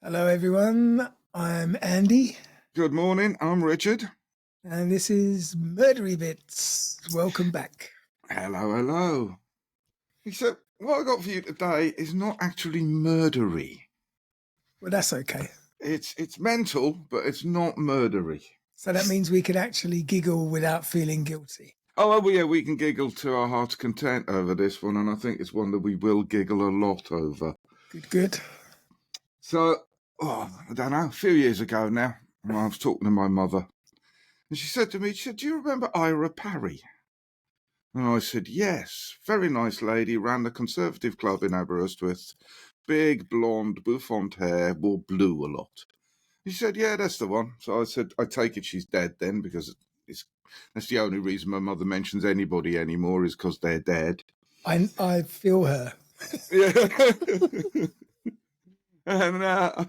Hello, everyone. I'm Andy, Good morning, I'm Richard. and this is Murdery Bits. Welcome back. Hello. Except what I got for you today is not actually murdery. Well, that's okay. It's mental, but it's not murdery. So that means we can actually giggle without feeling guilty. Oh, well, yeah, we can giggle to our heart's content over this one, and I think it's one that we will giggle a lot over. Good. So, I don't know, a few years ago now, I was talking to my mother, and she said to me, do you remember Ira Parry? And I said, yes, very nice lady, ran the Conservative Club in Aberystwyth, big, blonde, bouffant hair, wore blue a lot. He said, yeah, that's the one. So I said, I take it she's dead then, because that's the only reason my mother mentions anybody anymore is because they're dead. I feel her. Yeah. And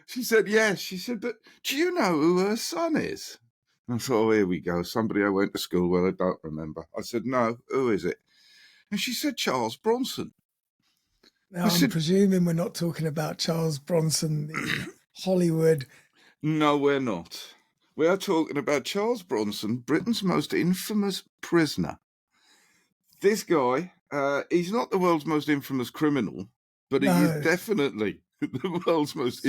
she said, yes. She said, but do you know who her son is? And I thought, oh, here we go. Somebody I went to school with, I don't remember. I said, no, who is it? And she said, Charles Bronson. Now, I'm presuming we're not talking about Charles Bronson, the Hollywood. No, we're not. We are talking about Charles Bronson, Britain's most infamous prisoner. This guy, he's not the world's most infamous criminal, but he is definitely the world's most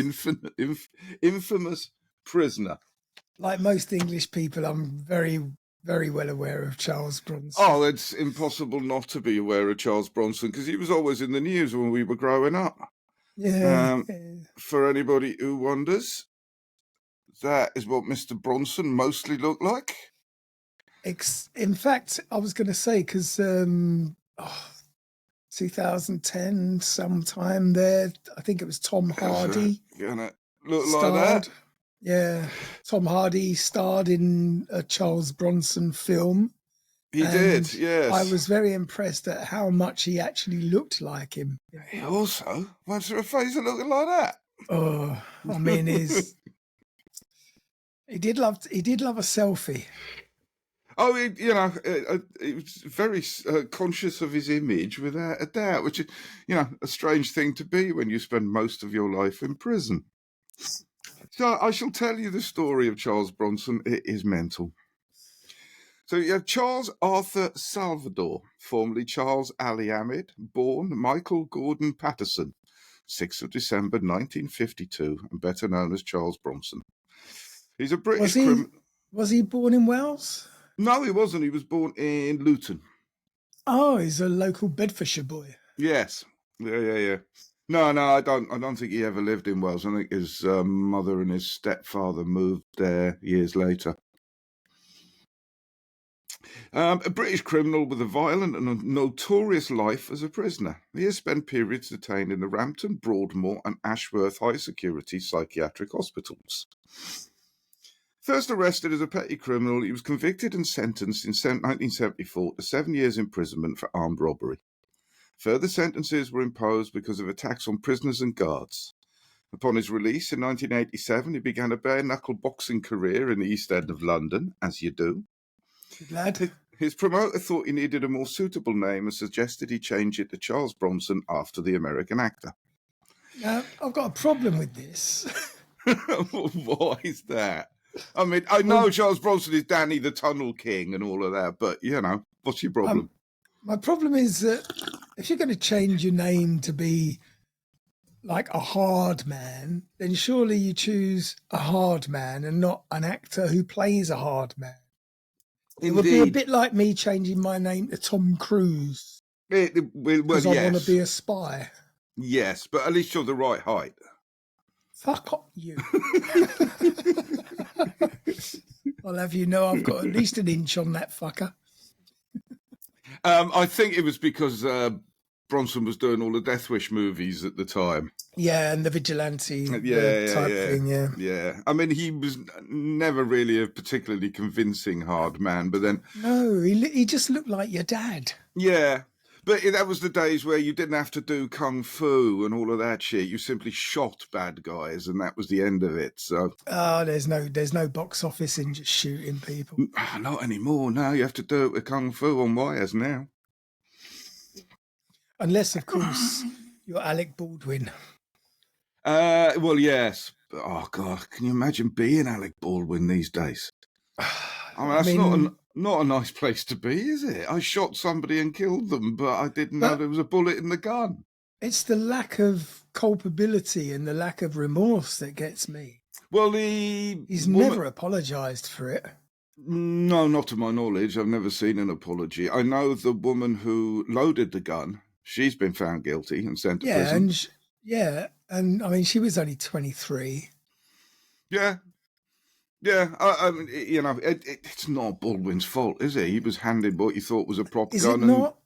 infamous prisoner. Like most English people, I'm very, very well aware of Charles Bronson. Oh, it's impossible not to be aware of Charles Bronson because he was always in the news when we were growing up. Yeah. For anybody who wonders, that is what Mr. Bronson mostly looked like. In fact, I was going to say, because 2010, sometime there, I think it was Tom Hardy. Gonna look like that. Yeah, Tom Hardy starred in a Charles Bronson film. He did, yes. I was very impressed at how much he actually looked like him. He also went through a phase of looking like that. Oh, I mean, he did love a selfie. Oh, he was very conscious of his image, without a doubt, which is, a strange thing to be when you spend most of your life in prison. So I shall tell you the story of Charles Bronson. It is mental. So you have Charles Arthur Salvador, formerly Charles Ali Ahmed, born Michael Gordon Patterson, 6th of December 1952, and better known as Charles Bronson. He's a British criminal. Was he born in Wales? No, he wasn't. He was born in Luton. Oh, he's a local Bedfordshire boy. Yes. Yeah. No, I don't think he ever lived in Wales. I think his mother and his stepfather moved there years later. A British criminal with a violent and a notorious life as a prisoner. He has spent periods detained in the Rampton, Broadmoor and Ashworth high-security psychiatric hospitals. First arrested as a petty criminal, he was convicted and sentenced in 1974 to 7 years imprisonment for armed robbery. Further sentences were imposed because of attacks on prisoners and guards. Upon his release in 1987, he began a bare-knuckle boxing career in the East End of London, as you do. Glad. His promoter thought he needed a more suitable name and suggested he change it to Charles Bronson after the American actor. Now, I've got a problem with this. Why is that? I mean, I know Charles Bronson is Danny the Tunnel King and all of that, but, what's your problem? My problem is that if you're going to change your name to be like a hard man, then surely you choose a hard man and not an actor who plays a hard man. It would be a bit like me changing my name to Tom Cruise because I want to be a spy. Yes, but at least you're the right height. Fuck off, you. I'll have you know I've got at least an inch on that fucker. I think it was because Bronson was doing all the Death Wish movies at the time. Yeah, and the vigilante type thing, yeah. Yeah. I mean, he was never really a particularly convincing hard man, but then... No, he just looked like your dad. Yeah, but that was the days where you didn't have to do kung fu and all of that shit. You simply shot bad guys, and that was the end of it. So, there's no box office in just shooting people. Not anymore. Now you have to do it with kung fu on wires now. Unless, of course, you're Alec Baldwin. Well, yes. Oh God, can you imagine being Alec Baldwin these days? I mean, I that's mean, not a nice place to be, is it? I shot somebody and killed them, but I didn't know but there was a bullet in the gun. it's the lack of culpability and the lack of remorse that gets me. Well, the He's woman. never apologized for it. No, not to my knowledge. I've never seen an apology. I know the woman who loaded the gun. She's been found guilty and sent to Yeah, prison. and I mean, she was only 23. Yeah, yeah. I mean, it's not Baldwin's fault, is it? He was handed what he thought was a prop Is it gun, and not?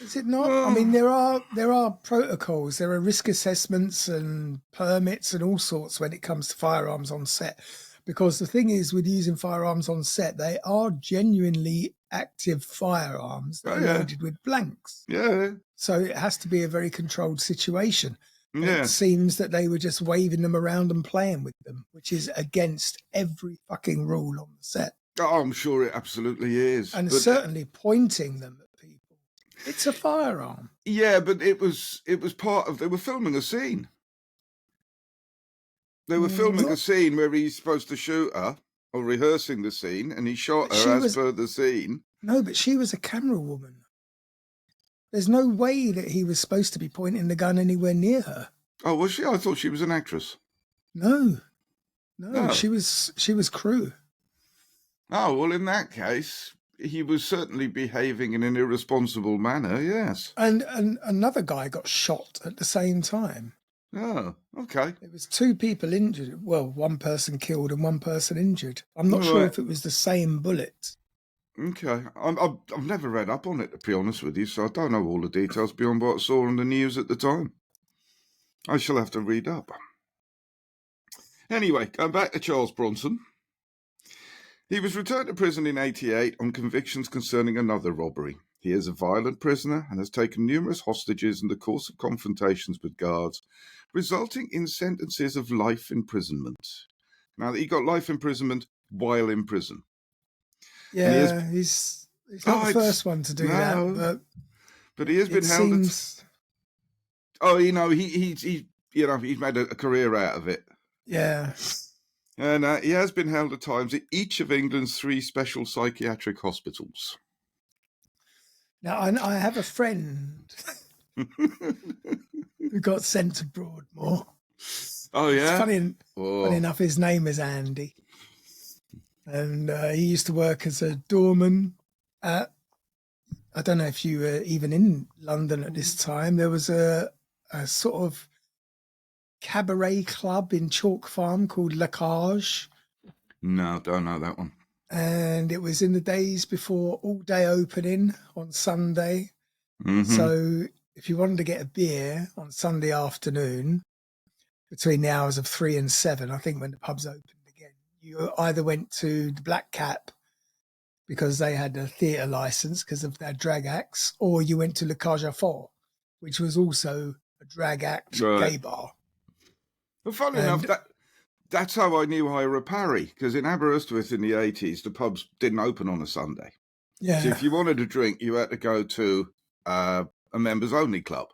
Is it not? I mean, uh, there are protocols, there are risk assessments and permits and all sorts when it comes to firearms on set. Because the thing is, with using firearms on set, they are genuinely active firearms that oh are yeah, loaded with blanks. yeah, So it has to be a very controlled situation. But it yeah. seems that they were just waving them around and playing with them, which is against every fucking rule on the set. Oh, I'm sure it absolutely is. And But certainly pointing them at people. It's a firearm. yeah, but it was part of. They were filming a scene. They were filming a Not, scene where he's supposed to shoot her, or rehearsing the scene, and he shot but her she as was per the scene. no, but she was a camera woman. There's no way that he was supposed to be pointing the gun anywhere near her. Oh, was she? I thought she was an actress. No, no, No. she was crew. Oh, well, in that case, he was certainly behaving in an irresponsible manner, yes. And another guy got shot at the same time. Oh, okay. There was two people injured. Well, one person killed and one person injured. I'm not All sure right. if it was the same bullet. Okay. I've never read up on it, to be honest with you, so I don't know all the details beyond what I saw on the news at the time. I shall have to read up. Anyway, going back to Charles Bronson. He was returned to prison in 88 on convictions concerning another robbery. He is a violent prisoner and has taken numerous hostages in the course of confrontations with guards, resulting in sentences of life imprisonment. Now, he got life imprisonment while in prison. And he has. Yeah, he's not Oh, the it's. first one to do No. that, But he has but it been held at. seems, Oh, he's made a career out of it. yeah. And he has been held at times at each of England's 3 special psychiatric hospitals. Now, I have a friend who got sent to Broadmoor. Oh, It's yeah? funny Oh, enough, his name is Andy. And he used to work as a doorman at, I don't know if you were even in London at this time. There was a sort of cabaret club in Chalk Farm called La Cage. no, don't know that one. And it was in the days before all day opening on Sunday. Mm-hmm. So if you wanted to get a beer on Sunday afternoon between the hours of 3 and 7, I think when the pubs opened again, you either went to the Black Cap because they had a theatre license because of their drag acts, or you went to Le Cage à Fort, which was also a drag act Right. gay bar. Well, funny enough, that's how I knew Ira Parry, because in Aberystwyth in the 80s, the pubs didn't open on a Sunday. Yeah. So if you wanted a drink, you had to go to a members-only club.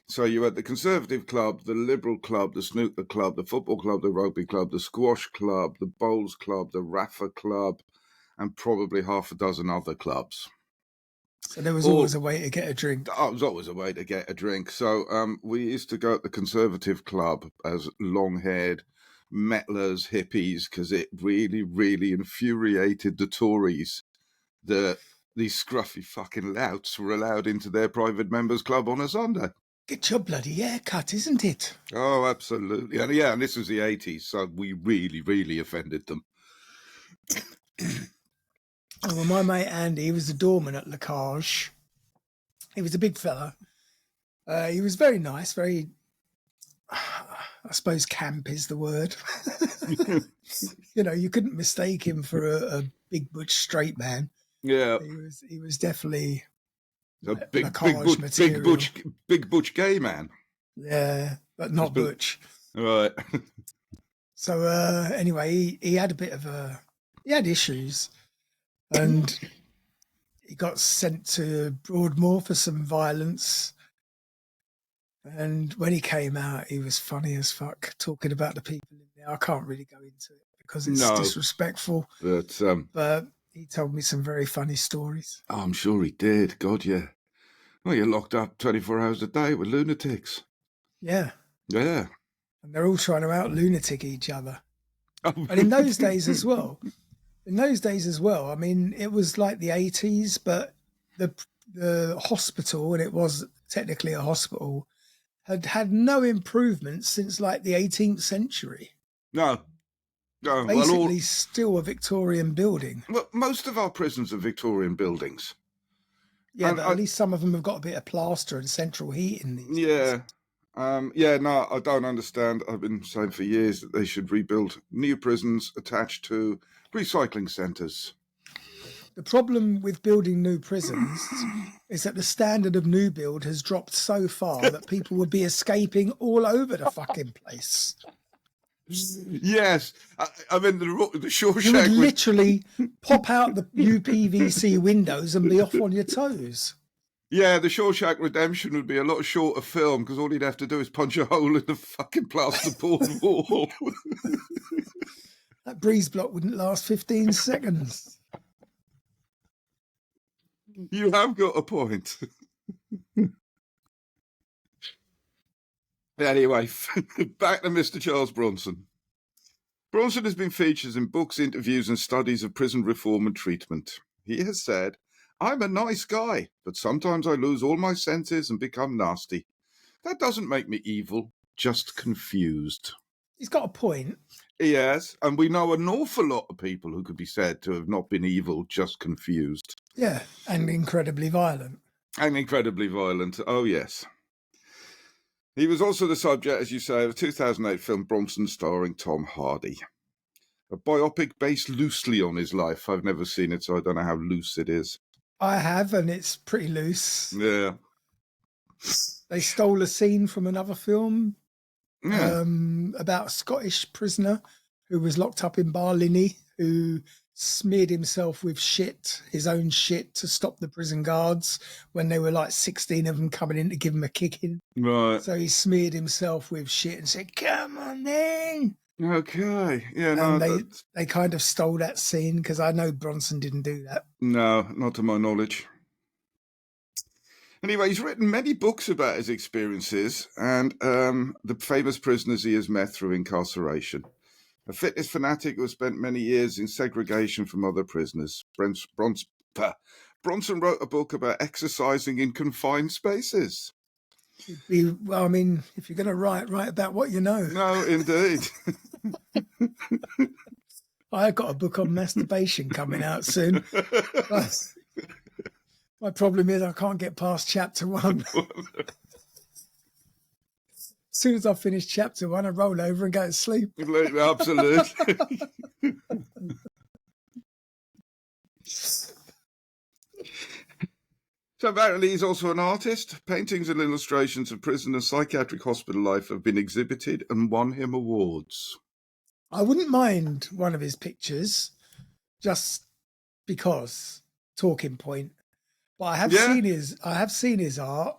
So you had the Conservative Club, the Liberal Club, the Snooker Club, the Football Club, the Rugby Club, the Squash Club, the Bowls Club, the Rafa Club, and probably half a dozen other clubs. So there was always a way to get a drink. Oh, it was always a way to get a drink. So we used to go at the Conservative Club as long-haired metlers, hippies, because it really, really infuriated the Tories that these scruffy fucking louts were allowed into their private members' club on a Sunday. Get your bloody haircut, isn't it? Oh, absolutely. And this was the 80s, so we really, really offended them. Oh, well, my mate Andy, he was the doorman at La Cage. He was a big fella. He was very nice, very, I suppose camp is the word. You couldn't mistake him for a big butch straight man. Yeah. He was definitely A big butch gay man. Yeah, but not butch. Right. So anyway, he had he had issues, and he got sent to Broadmoor for some violence. And when he came out, he was funny as fuck, talking about the people in there. I can't really go into it because it's No, disrespectful, but he told me some very funny stories. I'm sure he did. God, yeah. Well, you're locked up 24 hours a day with lunatics. Yeah. Yeah. And they're all trying to out lunatic each other. And in those days as well, I mean, it was like the 80s, but the hospital, and it was technically a hospital, had no improvements since like the 18th century. No. No. Basically, still a Victorian building. Well, most of our prisons are Victorian buildings. Yeah, And but at least some of them have got a bit of plaster and central heating these yeah. days. No, I don't understand. I've been saying for years that they should rebuild new prisons attached to recycling centres. The problem with building new prisons is that the standard of new build has dropped so far that people would be escaping all over the fucking place. Yes, I mean the Shawshank. You would literally pop out the UPVC windows and be off on your toes. Yeah, the Shawshank Redemption would be a lot shorter film because all he'd have to do is punch a hole in the fucking plasterboard wall. That breeze block wouldn't last 15 seconds. You have got a point. Anyway, back to Mr. Charles Bronson. Bronson has been featured in books, interviews, and studies of prison reform and treatment. He has said, "I'm a nice guy, but sometimes I lose all my senses and become nasty. That doesn't make me evil, just confused." He's got a point. Yes, and we know an awful lot of people who could be said to have not been evil, just confused. Yeah, and incredibly violent. And incredibly violent, oh yes. He was also the subject, as you say, of a 2008 film Bronson starring Tom Hardy. A biopic based loosely on his life. I've never seen it, so I don't know how loose it is. I have, and it's pretty loose. Yeah. They stole a scene from another film Yeah. about a Scottish prisoner who was locked up in Barlinnie, who smeared himself with shit, his own shit, to stop the prison guards when they were like 16 of them coming in to give him a kicking. Right. So he smeared himself with shit and said, "Come on then." Okay. Yeah, no. And they kind of stole that scene because I know Bronson didn't do that. No, not to my knowledge. Anyway, he's written many books about his experiences and the famous prisoners he has met through incarceration. A fitness fanatic who has spent many years in segregation from other prisoners, Bronson wrote a book about exercising in confined spaces. Well, I mean, if you're going to write about what you know. No, indeed. I got a book on masturbation coming out soon. My problem is I can't get past chapter 1. As soon as I finish chapter 1, I roll over and go to sleep. Absolutely. So apparently he's also an artist. Paintings and illustrations of prison and psychiatric hospital life have been exhibited and won him awards. I wouldn't mind one of his pictures, just because, talking point. But I have seen his art,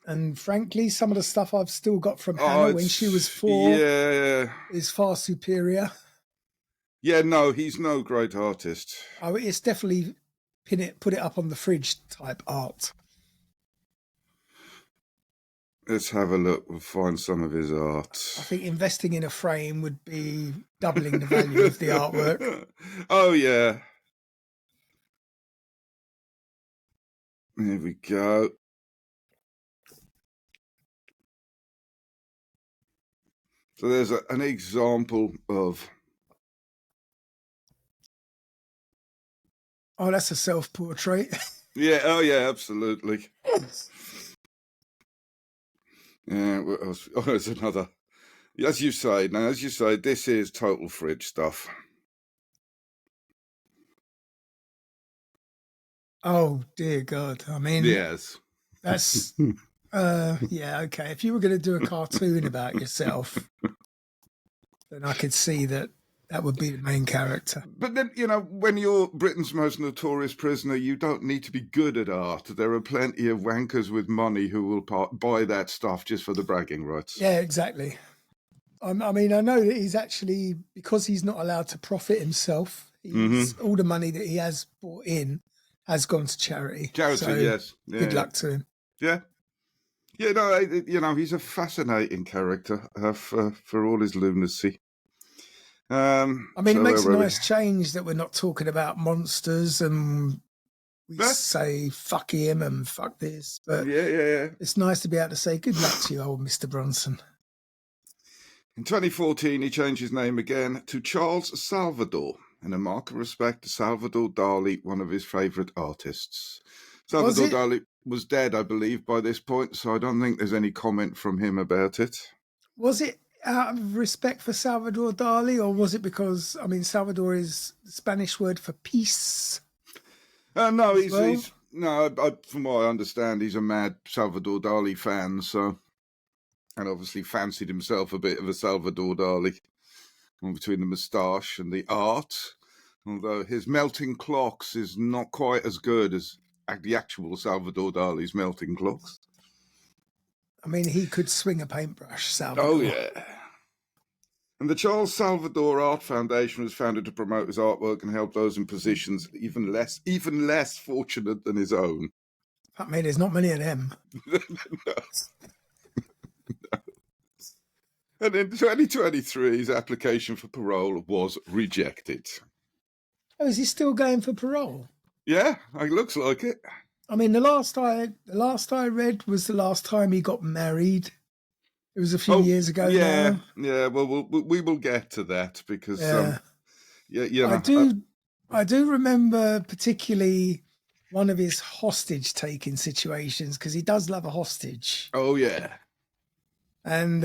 and frankly, some of the stuff I've still got from Hannah when she was 4 is far superior. Yeah, no, he's no great artist. Oh, it's definitely put it up on the fridge type art. Let's have a look. We'll find some of his art. I think investing in a frame would be doubling the value of the artwork. Oh, yeah. There we go. So there's an example of... Oh, that's a self-portrait. Yeah, oh yeah, absolutely. Yeah, what else? Oh, there's another. As you say, this is total fridge stuff. Oh, dear God. I mean, yes. That's, yeah, okay. If you were going to do a cartoon about yourself, then I could see that That would be the main character. But then, when you're Britain's most notorious prisoner, you don't need to be good at art. There are plenty of wankers with money who will buy that stuff just for the bragging rights. Yeah, exactly. I mean, I know that he's actually, because he's not allowed to profit himself, all the money that he has brought in has gone to charity. So yes. Yeah, good luck to him. Yeah. Yeah, no, he's a fascinating character for all his lunacy. I mean, it makes a nice change that we're not talking about monsters and we say fuck him and fuck this. But yeah. It's nice to be able to say good luck to you, old Mr. Bronson. In 2014, he changed his name again to Charles Salvador, in a mark of respect to Salvador Dali, one of his favourite artists. Salvador Dali was dead, I believe, by this point, so I don't think there's any comment from him about it. Was it out of respect for Salvador Dali, or was it because, I mean, Salvador is the Spanish word for peace? No, from what I understand, he's a mad Salvador Dali fan, so, and obviously fancied himself a bit of a Salvador Dali, between the moustache and the art, although his melting clocks is not quite as good as the actual Salvador Dali's melting clocks. I mean, he could swing a paintbrush, Salvador. Oh, yeah. And the Charles Salvador Art Foundation was founded to promote his artwork and help those in positions even less fortunate than his own. I mean, there's not many of them. No. And in 2023, his application for parole was rejected. Oh, is he still going for parole? Yeah, it looks like it. I mean, the last I read was the last time he got married. It was a few years ago. Yeah, now. Yeah. Well, we will get to that because I do remember particularly one of his hostage taking situations because he does love a hostage. Oh yeah. And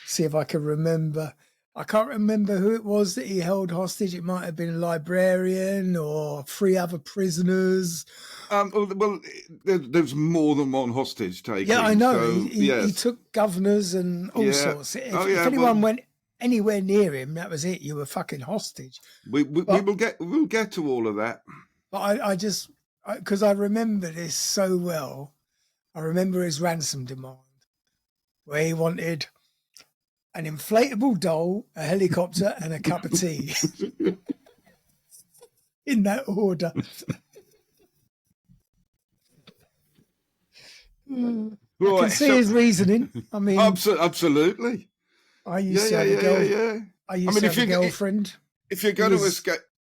see if I can remember. I can't remember who it was that he held hostage. It might have been a librarian or 3 other prisoners. Well, there's more than one hostage taking. Yeah, I know. So, he took governors and all sorts. If anyone went anywhere near him, that was it. You were fucking hostage. We'll get to all of that. But I just because I remember this so well. I remember his ransom demand, where he wanted an inflatable doll, a helicopter, and a cup of tea. In that order. I can see his reasoning. I mean, absolutely. I used to have a girlfriend. If you're going to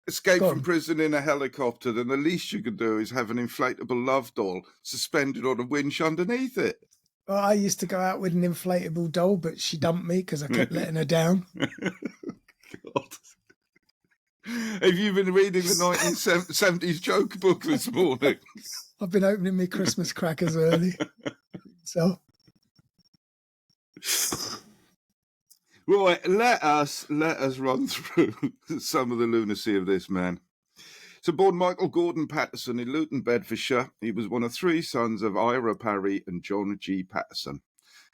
escape from prison in a helicopter, then the least you could do is have an inflatable love doll suspended on a winch underneath it. Well, I used to go out with an inflatable doll, but she dumped me because I kept letting her down. God. Have you been reading the 1970s joke book this morning? I've been opening my Christmas crackers early. So, right, let us run through some of the lunacy of this man. So, born Michael Gordon Patterson in Luton, Bedfordshire, he was one of 3 sons of Ira Parry and John G. Patterson.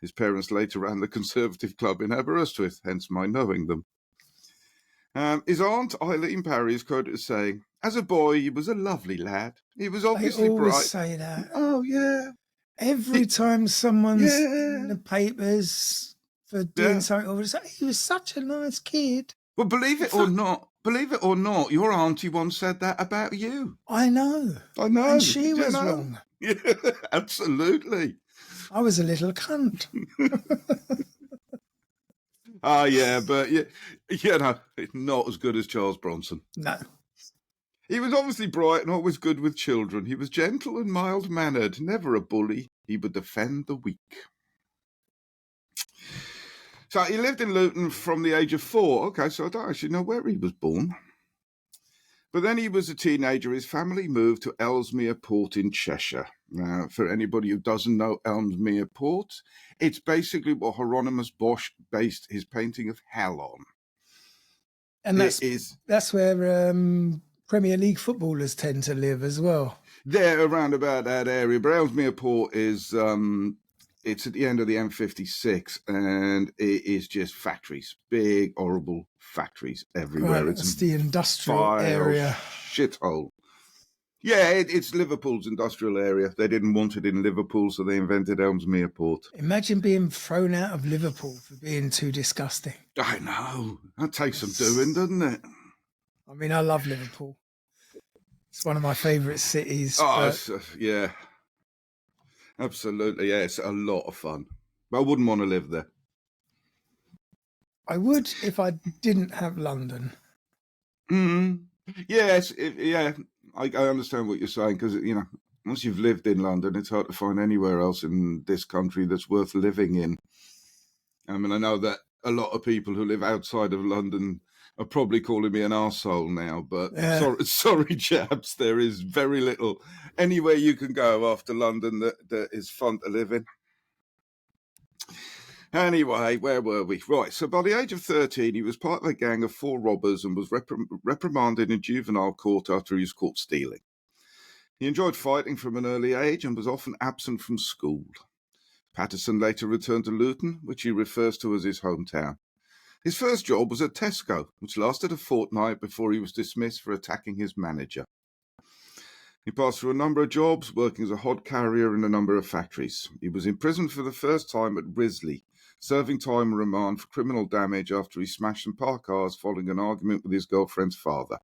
His parents later ran the Conservative Club in Aberystwyth, hence my knowing them. His aunt, Eileen Parry, is quoted as saying, "As a boy, he was a lovely lad. He was obviously bright." They always say that. Oh, yeah. Every time someone's in the papers for doing something, he was such a nice kid. Well, believe it or not, your auntie once said that about you. I know. And she was wrong. Yeah, absolutely. I was a little cunt. But not as good as Charles Bronson. No. He was obviously bright and always good with children. He was gentle and mild-mannered, never a bully. He would defend the weak. So he lived in Luton from the age of 4. Okay, so I don't actually know where he was born. But then he was a teenager. His family moved to Ellesmere Port in Cheshire. Now, for anybody who doesn't know Ellesmere Port, it's basically what Hieronymus Bosch based his painting of Hell on. And that's where Premier League footballers tend to live as well. They're around about that area. But Ellesmere Port is It's at the end of the M56, and it is just factories, big, horrible factories everywhere. Right, It's that's the industrial vile area. shithole. Yeah, it's Liverpool's industrial area. They didn't want it in Liverpool, so they invented Ellesmere Port. Imagine being thrown out of Liverpool for being too disgusting. I know. That takes some doing, doesn't it? I mean, I love Liverpool. It's one of my favourite cities. Oh, But yeah. Absolutely, yeah. It's a lot of fun. But I wouldn't want to live there. I would if I didn't have London. Yes, yeah. I understand what you're saying because, once you've lived in London, it's hard to find anywhere else in this country that's worth living in. I mean, I know that a lot of people who live outside of London are probably calling me an arsehole now, but sorry, chaps, there is very little anywhere you can go after London that is fun to live in. Anyway, where were we? Right, so by the age of 13, he was part of a gang of 4 robbers and was reprimanded in juvenile court after he was caught stealing. He enjoyed fighting from an early age and was often absent from school. Patterson later returned to Luton, which he refers to as his hometown. His first job was at Tesco, which lasted a fortnight before he was dismissed for attacking his manager. He passed through a number of jobs, working as a hod carrier in a number of factories. He was imprisoned for the first time at Risley, serving time in remand for criminal damage after he smashed some parked cars following an argument with his girlfriend's father.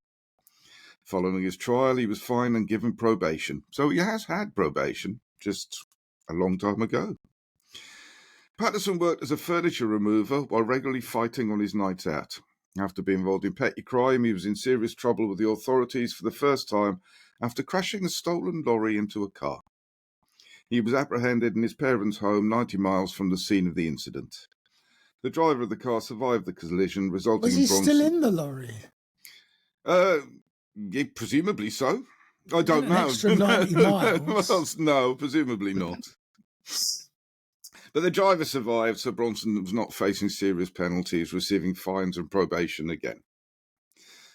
Following his trial, he was fined and given probation. So he has had probation, just a long time ago. Patterson worked as a furniture remover while regularly fighting on his nights out. After being involved in petty crime, he was in serious trouble with the authorities for the first time after crashing a stolen lorry into a car. He was apprehended in his parents' home 90 miles from the scene of the incident. The driver of the car survived the collision, resulting in Bronson... Was he still in the lorry? Yeah, presumably so. I don't know. An extra 90 miles? Well, no, presumably not. But the driver survived, so Bronson was not facing serious penalties, receiving fines and probation again.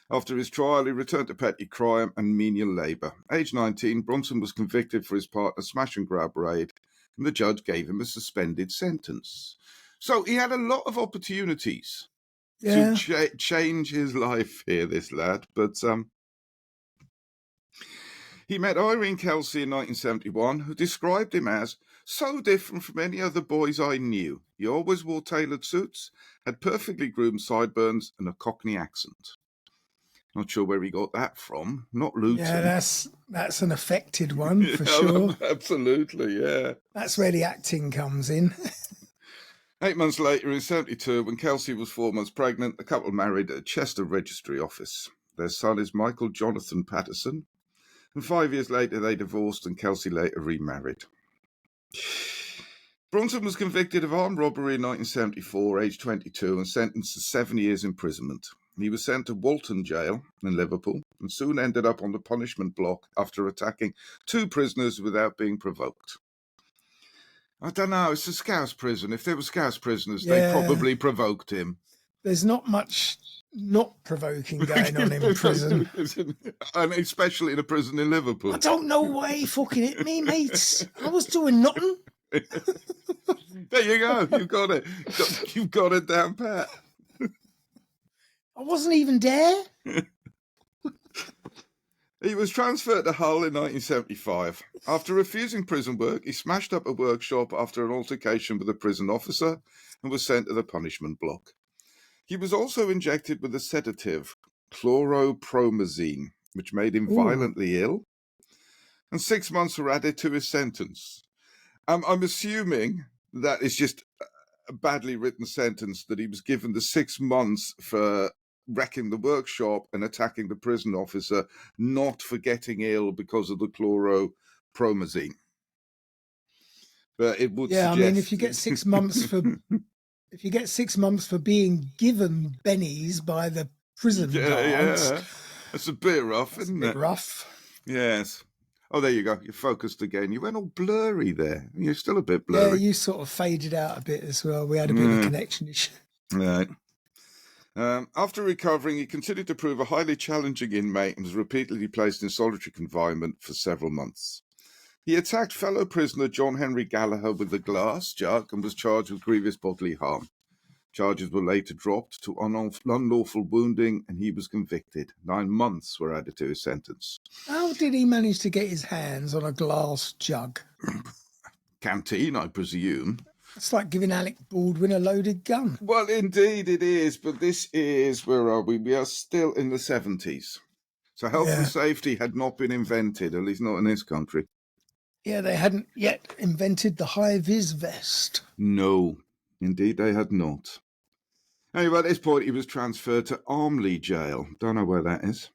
After his trial, he returned to petty crime and menial labour. Age 19, Bronson was convicted for his part in a smash-and-grab raid, and the judge gave him a suspended sentence. So he had a lot of opportunities to change his life here, this lad. But he met Irene Kelsey in 1971, who described him as so different from any other boys I knew. He always wore tailored suits, had perfectly groomed sideburns, and a Cockney accent. Not sure where he got that from. Not Luton. Yeah, that's an affected one for sure. Absolutely, yeah. That's where the acting comes in. 8 months later, in 72, when Kelsey was 4 months pregnant, the couple married at a Chester registry office. Their son is Michael Jonathan Patterson, and 5 years later they divorced and Kelsey later remarried. Bronson was convicted of armed robbery in 1974, aged 22, and sentenced to 7 years imprisonment. He was sent to Walton Jail in Liverpool and soon ended up on the punishment block after attacking 2 prisoners without being provoked. I don't know, it's a Scouse prison. If there were Scouse prisoners, they probably provoked him. There's not much not provoking going on in prison. And especially in a prison in Liverpool. I don't know why he fucking hit me, mate. I was doing nothing. There you go. You've got it. You've got it down pat. I wasn't even there. He was transferred to Hull in 1975. After refusing prison work, he smashed up a workshop after an altercation with a prison officer and was sent to the punishment block. He was also injected with a sedative, chloropromazine, which made him violently ill, and 6 months were added to his sentence. I'm assuming that is just a badly written sentence, that he was given the 6 months for wrecking the workshop and attacking the prison officer, not for getting ill because of the chloropromazine. But it would suggest... I mean, if you get 6 months for being given bennies by the prison guards, that's a bit rough, isn't it? Rough. Yes. Oh, there you go. You're focused again. You went all blurry there. You're still a bit blurry. Yeah, you sort of faded out a bit as well. We had a bit of a connection issue. Right. After recovering, he continued to prove a highly challenging inmate and was repeatedly placed in solitary confinement for several months. He attacked fellow prisoner John Henry Gallagher with a glass jug and was charged with grievous bodily harm. Charges were later dropped to unlawful wounding, and he was convicted. 9 months were added to his sentence. How did he manage to get his hands on a glass jug? Canteen, I presume. It's like giving Alec Baldwin a loaded gun. Well, indeed it is, but this is, where are we? We are still in the 70s. So health and safety had not been invented, at least not in this country. Yeah, they hadn't yet invented the high-vis vest. No, indeed they had not. Anyway, at this point he was transferred to Armley Jail. Don't know where that is.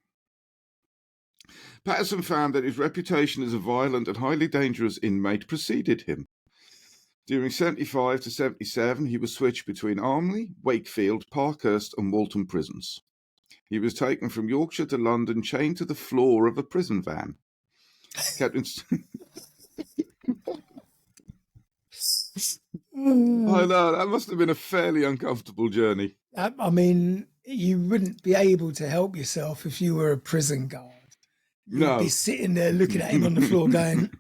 Patterson found that his reputation as a violent and highly dangerous inmate preceded him. During 75 to 77, he was switched between Armley, Wakefield, Parkhurst and Walton prisons. He was taken from Yorkshire to London, chained to the floor of a prison van. Kept in... I know, that must have been a fairly uncomfortable journey. I mean, you wouldn't be able to help yourself if you were a prison guard. You'd be sitting there looking at him on the floor going,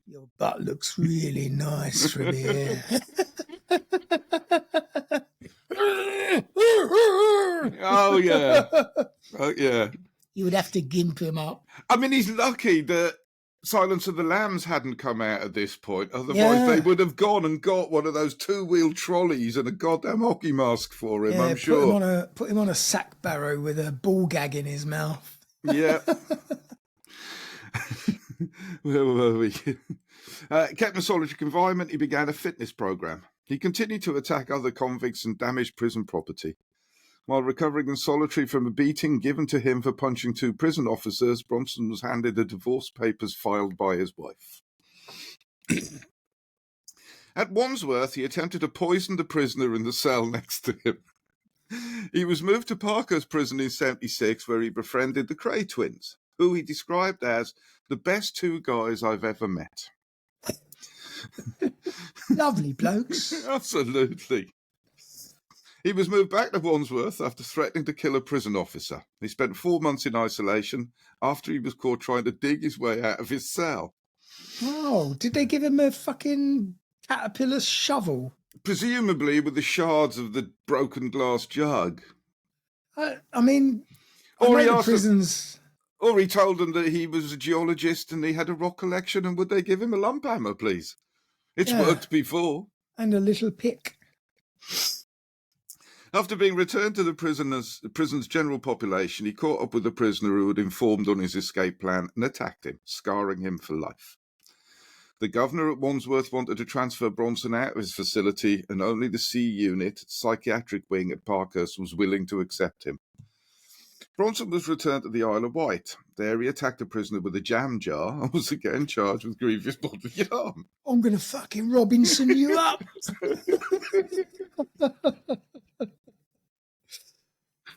your butt looks really nice from here. Oh, yeah. Oh, yeah. You would have to gimp him up. I mean, he's lucky that Silence of the Lambs hadn't come out at this point. Otherwise, they would have gone and got one of those two-wheel trolleys and a goddamn hockey mask for him, I'm sure. Put him on a sack barrow with a ball gag in his mouth. Yeah. Where were we? Kept in solitary confinement, he began a fitness program. He continued to attack other convicts and damage prison property. While recovering in solitary from a beating given to him for punching 2 prison officers, Bronson was handed the divorce papers filed by his wife. At Wandsworth, he attempted to poison the prisoner in the cell next to him. He was moved to Parker's prison in 76, where he befriended the Cray twins, who he described as the best 2 guys I've ever met. Lovely blokes. Absolutely. He was moved back to Wandsworth after threatening to kill a prison officer. He spent 4 months in isolation after he was caught trying to dig his way out of his cell. Oh, did they give him a fucking caterpillar shovel? Presumably with the shards of the broken glass jug. I mean, or he asked prisons... Or he told them that he was a geologist and he had a rock collection, and would they give him a lump hammer, please? It's worked before. And a little pick. After being returned to the prison's general population, he caught up with the prisoner who had informed on his escape plan and attacked him, scarring him for life. The governor at Wandsworth wanted to transfer Bronson out of his facility, and only the C Unit, psychiatric wing at Parkhurst, was willing to accept him. Bronson was returned to the Isle of Wight. There he attacked a prisoner with a jam jar and was again charged with grievous bodily harm. I'm going to fucking Robinson you up.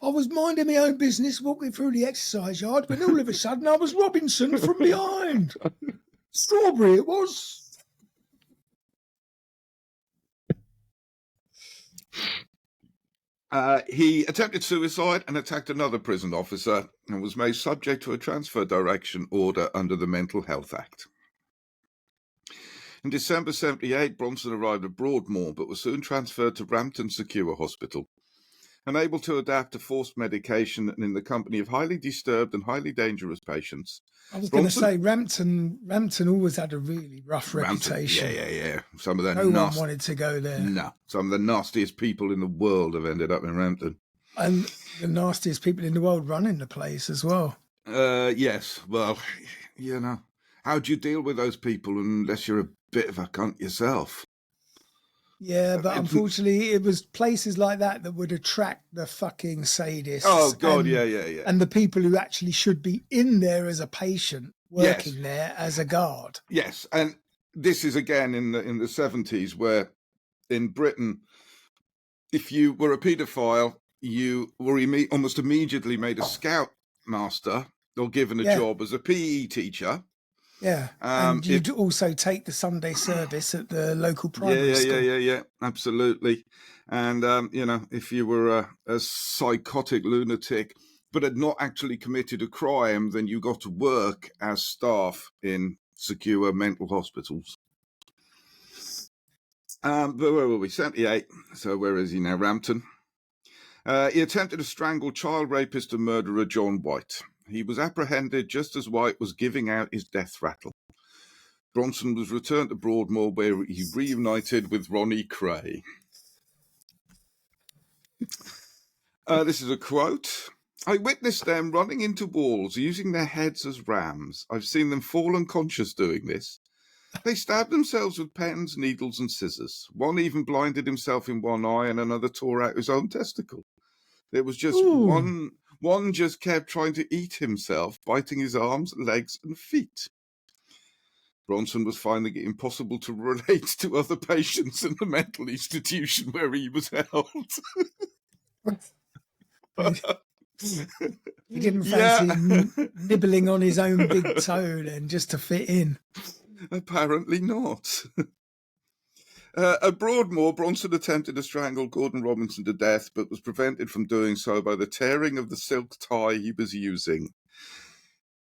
I was minding my own business, walking through the exercise yard, when all of a sudden I was Robinson from behind. Strawberry it was. He attempted suicide and attacked another prison officer and was made subject to a transfer direction order under the Mental Health Act. In December 78, Bronson arrived at Broadmoor, but was soon transferred to Rampton Secure Hospital. Unable to adapt to forced medication and in the company of highly disturbed and highly dangerous patients. I was going to say, Rampton always had a really rough reputation. Yeah. Some of no one wanted to go there. No. Some of the nastiest people in the world have ended up in Rampton. And the nastiest people in the world running the place as well. Yes. Well, how do you deal with those people unless you're a bit of a cunt yourself? Yeah, but unfortunately, it was places like that would attract the fucking sadists. Oh, God, yeah. And the people who actually should be in there as a patient, working there as a guard. Yes, and this is again in the 70s, where in Britain, if you were a paedophile, you were almost immediately made a scout master or given a job as a PE teacher. Yeah, and you'd also take the Sunday service at the local primary school. Yeah, absolutely. And, if you were a psychotic lunatic but had not actually committed a crime, then you got to work as staff in secure mental hospitals. But where were we? 78. So where is he now? Rampton. He attempted to strangle child rapist and murderer John White. He was apprehended just as White was giving out his death rattle. Bronson was returned to Broadmoor, where he reunited with Ronnie Cray. This is a quote. I witnessed them running into walls, using their heads as rams. I've seen them fall unconscious doing this. They stabbed themselves with pens, needles, and scissors. One even blinded himself in one eye, and another tore out his own testicle. There was just one just kept trying to eat himself, biting his arms, legs, and feet. Bronson was finding it impossible to relate to other patients in the mental institution where he was held. He didn't fancy nibbling on his own big toe then, just to fit in. Apparently not. At Broadmoor, Bronson attempted to strangle Gordon Robinson to death, but was prevented from doing so by the tearing of the silk tie he was using.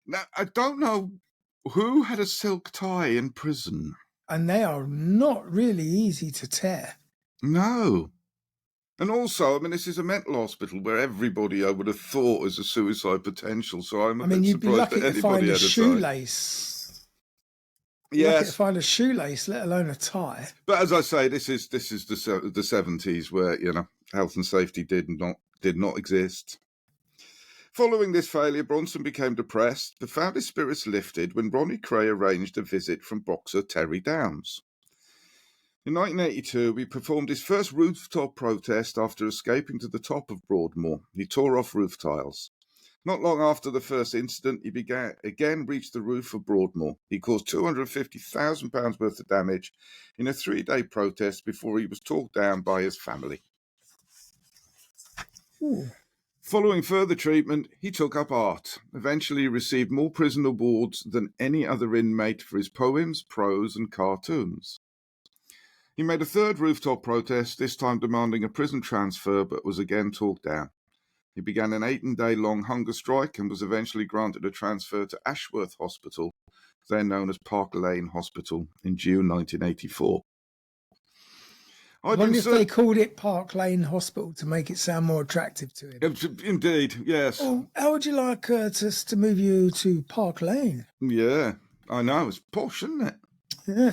Now, I don't know who had a silk tie in prison. And they are not really easy to tear. No. And also, I mean, this is a mental hospital where everybody, I would have thought, is a suicide potential. So I'm a bit you'd be surprised lucky that to find anybody a had a tie. shoelace. Lucky to find a shoelace, let alone a tie. But as I say, this is the 70s, where health and safety did not exist. Following this failure, Bronson became depressed, but found his spirits lifted when Ronnie Cray arranged a visit from boxer Terry Downs. In 1982, he performed his first rooftop protest after escaping to the top of Broadmoor. He tore off roof tiles. Not long after the first incident, he again reached the roof of Broadmoor. He caused £250,000 worth of damage in a 3-day protest before he was talked down by his family. Ooh. Following further treatment, he took up art. Eventually, he received more prison awards than any other inmate for his poems, prose, and cartoons. He made a third rooftop protest, this time demanding a prison transfer, but was again talked down. He began an 18-day-long hunger strike and was eventually granted a transfer to Ashworth Hospital, then known as Park Lane Hospital, in June 1984. I wonder if they called it Park Lane Hospital to make it sound more attractive to him. Indeed, yes. Oh, how would you like us to move you to Park Lane? Yeah, I know. It's posh, isn't it? Yeah.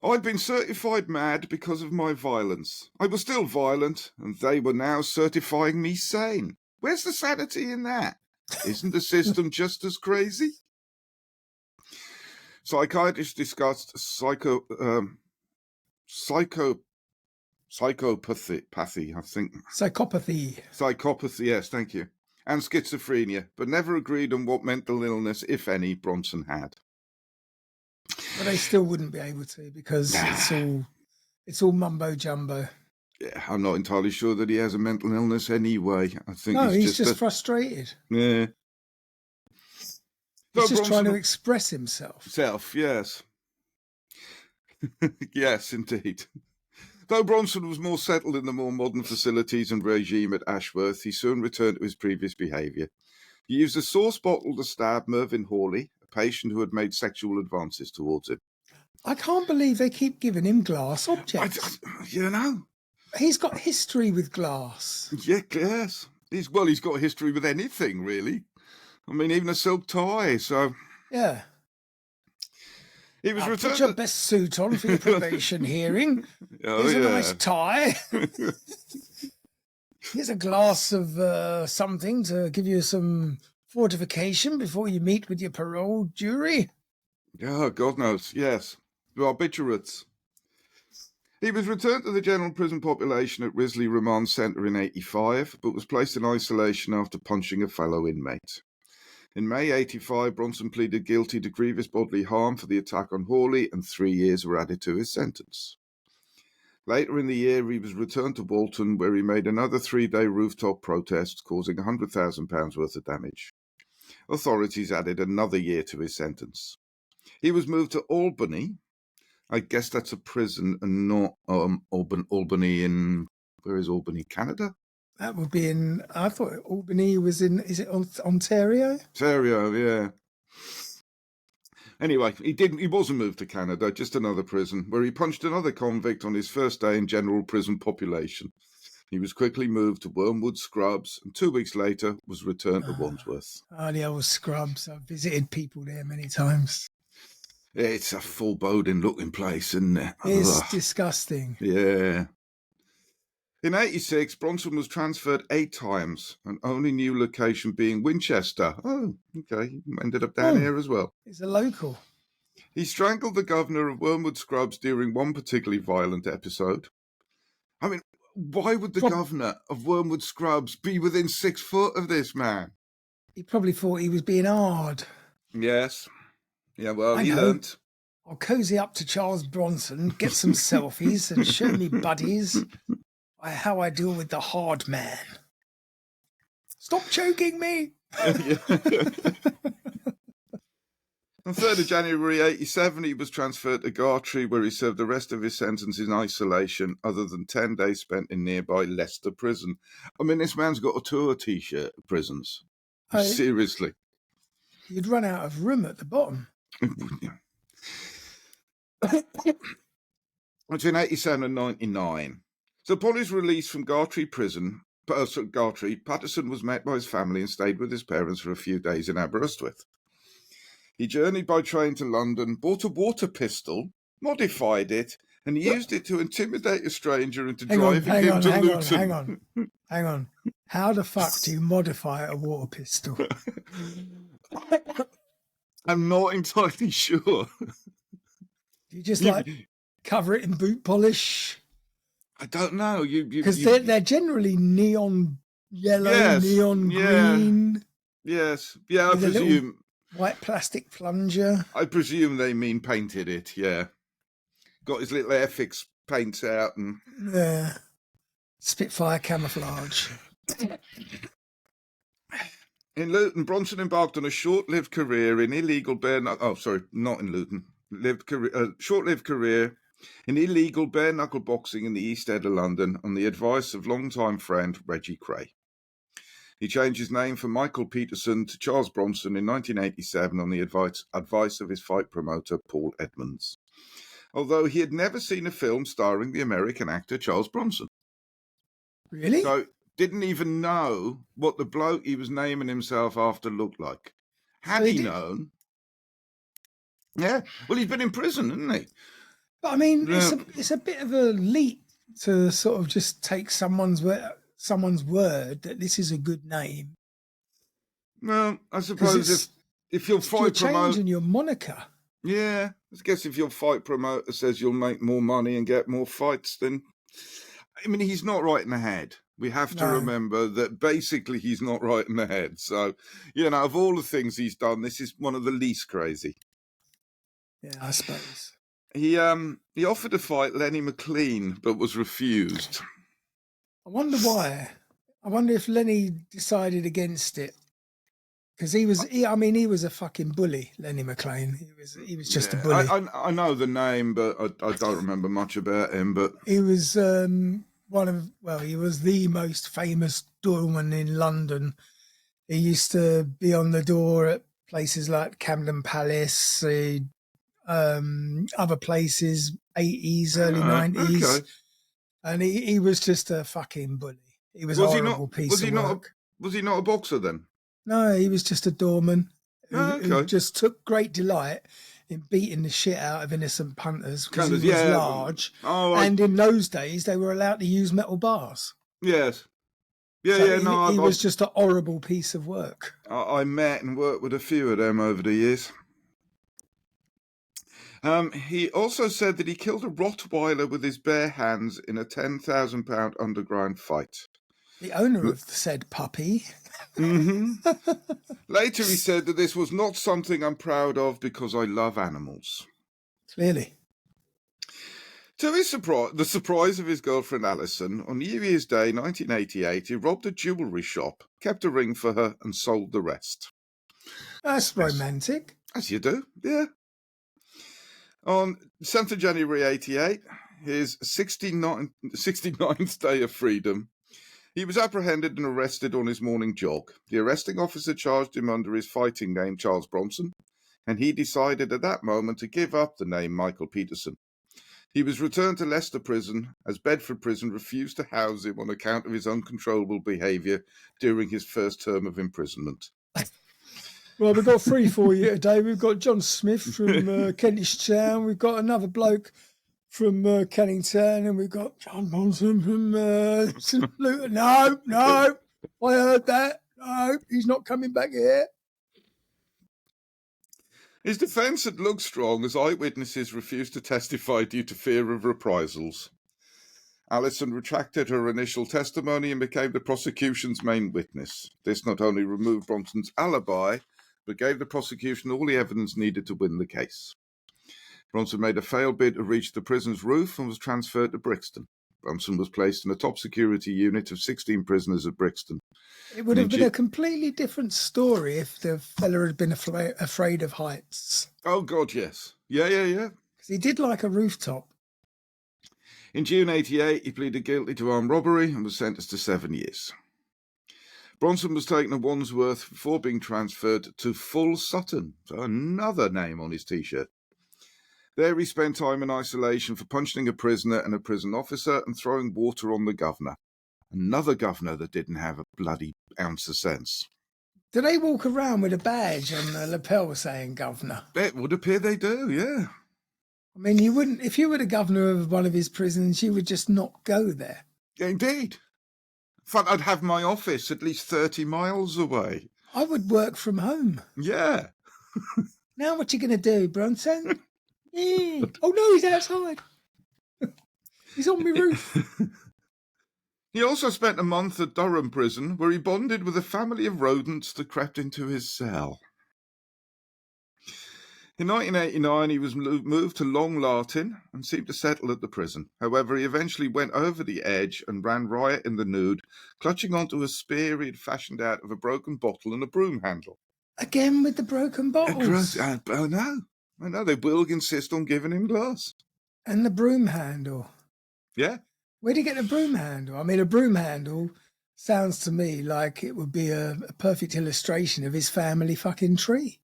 I'd been certified mad because of my violence. I was still violent, and they were now certifying me sane. Where's the sanity in that? Isn't the system just as crazy? Psychiatrists discussed psychopathy, I think. Psychopathy, yes, thank you. And schizophrenia, but never agreed on what mental illness, if any, Bronson had. But they still wouldn't be able to because it's all mumbo jumbo. Yeah, I'm not entirely sure that he has a mental illness anyway. I think he's just frustrated. Yeah. He's just trying to express himself. Yes. Yes, indeed. Though Bronson was more settled in the more modern facilities and regime at Ashworth, he soon returned to his previous behaviour. He used a sauce bottle to stab Mervyn Hawley, a patient who had made sexual advances towards him. I can't believe they keep giving him glass objects. He's got history with glass. Yeah, yes. He's got history with anything, really. I mean, even a silk tie, so... Yeah. He was returned... Put your best suit on for your probation hearing. Here's a nice tie. Here's a glass of something to give you some fortification before you meet with your parole jury. Oh, God knows, yes. Barbiturates. He was returned to the general prison population at Risley Remand Centre in 1985, but was placed in isolation after punching a fellow inmate. In May 1985, Bronson pleaded guilty to grievous bodily harm for the attack on Hawley, and 3 years were added to his sentence. Later in the year, he was returned to Walton, where he made another 3-day rooftop protest, causing £100,000 worth of damage. Authorities added another year to his sentence. He was moved to Albany. I guess that's a prison and not Albany in... Where is Albany? Canada? That would be in... I thought Albany was in... Is it Ontario? Ontario, yeah. Anyway, he wasn't moved to Canada, just another prison, where he punched another convict on his first day in general prison population. He was quickly moved to Wormwood Scrubs, and 2 weeks later was returned to Wandsworth. Oh, the old Scrubs. I've visited people there many times. It's a foreboding-looking place, isn't it? It's disgusting. Yeah. In 86, Bronson was transferred 8 times, and only new location being Winchester. Oh, okay. He ended up down here as well. He's a local. He strangled the governor of Wormwood Scrubs during one particularly violent episode. I mean, why would the governor of Wormwood Scrubs be within 6 foot of this man? He probably thought he was being hard. Yes. Yeah, well, he learnt. I'll cozy up to Charles Bronson, get some selfies and show me buddies how I deal with the hard man. Stop choking me! On 3rd of January 87, he was transferred to Gartree, where he served the rest of his sentence in isolation, other than 10 days spent in nearby Leicester prison. I mean, this man's got a tour T-shirt of prisons. Seriously. You'd run out of room at the bottom. Between 87 and 99. So upon his release from Gartree prison, Patterson was met by his family and stayed with his parents for a few days in Aberystwyth. He journeyed by train to London, bought a water pistol, modified it, and used it to intimidate a stranger into driving him to Luton. Hang on. How the fuck do you modify a water pistol? I'm not entirely sure. You just cover it in boot polish? I don't know. Because they're generally neon yellow, neon green. Yes. Yeah, I presume. White plastic plunger. I presume they mean painted it, yeah. Got his little Airfix paints out and... Yeah. Spitfire camouflage. In Luton, Bronson embarked on a short-lived career in illegal bare-knuckle... Oh, sorry, not in Luton. Short-lived career in illegal bare-knuckle boxing in the East End of London on the advice of longtime friend Reggie Cray. He changed his name from Michael Peterson to Charles Bronson in 1987 on the advice of his fight promoter, Paul Edmonds, although he had never seen a film starring the American actor Charles Bronson. Really? So didn't even know what the bloke he was naming himself after looked like. Had he known... Yeah, well, he's been in prison, hasn't he? But I mean, it's a bit of a leap to sort of just take someone's word that this is a good name. Well, I suppose if your fight promoter... You're changing your moniker. Yeah, I guess if your fight promoter says you'll make more money and get more fights, then... I mean, he's not right in the head. We have to remember that basically he's not right in the head. So, of all the things he's done, this is one of the least crazy. Yeah, I suppose. He offered to fight Lenny McLean, but was refused. I wonder why. I wonder if Lenny decided against it. Because he was a fucking bully, Lenny McLean. He was just a bully. I know the name, but I don't remember much about him. But he was he was the most famous doorman in London. He used to be on the door at places like Camden Palace, other places, 80s, early 90s. Okay. And he was just a fucking bully. He was a horrible piece of work. Was he not a boxer then? No, he was just a doorman who just took great delight in beating the shit out of innocent punters because he was large. And in those days, they were allowed to use metal bars. Yes. He was just a horrible piece of work. I met and worked with a few of them over the years. He also said that he killed a Rottweiler with his bare hands in a £10,000 underground fight. The owner of the said puppy. Mm-hmm. Later he said that this was not something I'm proud of because I love animals. Clearly. To his the surprise of his girlfriend Alison, on New Year's Day 1988, he robbed a jewellery shop, kept a ring for her and sold the rest. That's romantic. As you do, yeah. On 7th of January 88, his 69th day of freedom, he was apprehended and arrested on his morning jog. The arresting officer charged him under his fighting name, Charles Bronson. and he decided at that moment to give up the name Michael Peterson. He was returned to Leicester Prison as Bedford Prison refused to house him on account of his uncontrollable behaviour during his first term of imprisonment. Well, we've got 3 for you today. We've got John Smith from Kentish Town. We've got another bloke from Kennington, and we've got John Bronson from St. Luton. No, I heard that. No, he's not coming back here. His defence had looked strong as eyewitnesses refused to testify due to fear of reprisals. Alison retracted her initial testimony and became the prosecution's main witness. This not only removed Bronson's alibi, but gave the prosecution all the evidence needed to win the case. Bronson made a failed bid to reach the prison's roof and was transferred to Brixton. Bronson was placed in a top security unit of 16 prisoners at Brixton. It would have been a completely different story if the fella had been afraid of heights. Oh, God, yes. Yeah. Because he did like a rooftop. In June 1988, he pleaded guilty to armed robbery and was sentenced to 7 years. Bronson was taken to Wandsworth before being transferred to Full Sutton, so another name on his T-shirt. There he spent time in isolation for punching a prisoner and a prison officer and throwing water on the governor. Another governor that didn't have a bloody ounce of sense. Do they walk around with a badge on the lapel saying governor? It would appear they do, yeah. I mean, you wouldn't, if you were the governor of one of his prisons, you would just not go there. Indeed. In fact, I'd have my office at least 30 miles away. I would work from home. Yeah. Now what you going to do, Bronson? Yeah. Oh, no, he's outside. He's on my roof. He also spent a month at Durham Prison, where he bonded with a family of rodents that crept into his cell. In 1989, he was moved to Long Lartin and seemed to settle at the prison. However, he eventually went over the edge and ran riot in the nude, clutching onto a spear he had fashioned out of a broken bottle and a broom handle. Again with the broken bottles? I know, they will insist on giving him glass. And the broom handle? Yeah. Where'd he get the broom handle? I mean, a broom handle sounds to me like it would be a perfect illustration of his family fucking tree.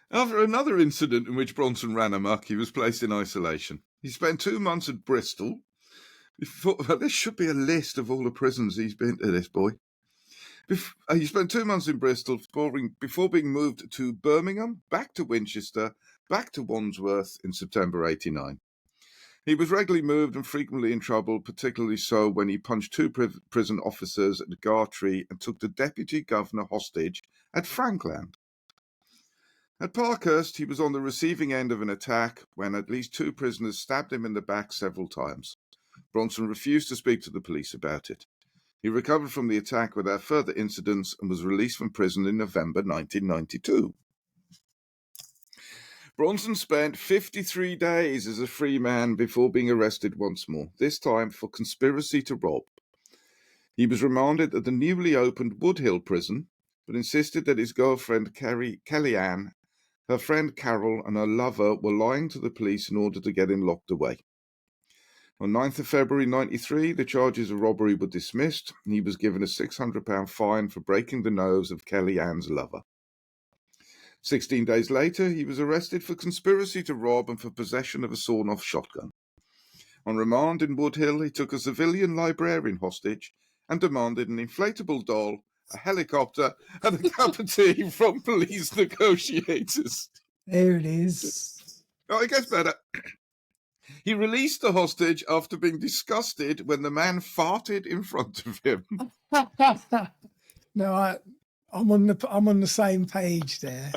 After another incident in which Bronson ran amok, he was placed in isolation. He spent 2 months at Bristol. This should be a list of all the prisons he's been to, this boy. He spent 2 months in Bristol before being moved to Birmingham, back to Winchester, back to Wandsworth in September 1989. He was regularly moved and frequently in trouble, particularly so when he punched 2 prison officers at Gartree and took the deputy governor hostage at Frankland. At Parkhurst, he was on the receiving end of an attack when at least 2 prisoners stabbed him in the back several times. Bronson refused to speak to the police about it. He recovered from the attack without further incidents and was released from prison in November 1992. Bronson spent 53 days as a free man before being arrested once more, this time for conspiracy to rob. He was remanded at the newly opened Woodhill prison, but insisted that his girlfriend Kellyanne, her friend Carol and her lover were lying to the police in order to get him locked away. On 9th of February 1993, the charges of robbery were dismissed, and he was given a £600 fine for breaking the nose of Kellyanne's lover. 16 days later, he was arrested for conspiracy to rob and for possession of a sawn-off shotgun. On remand in Woodhill, he took a civilian librarian hostage and demanded an inflatable doll, a helicopter, and a cup of tea from police negotiators. There it is. Oh, it gets better. He released the hostage after being disgusted when the man farted in front of him. No, I'm on the same page there.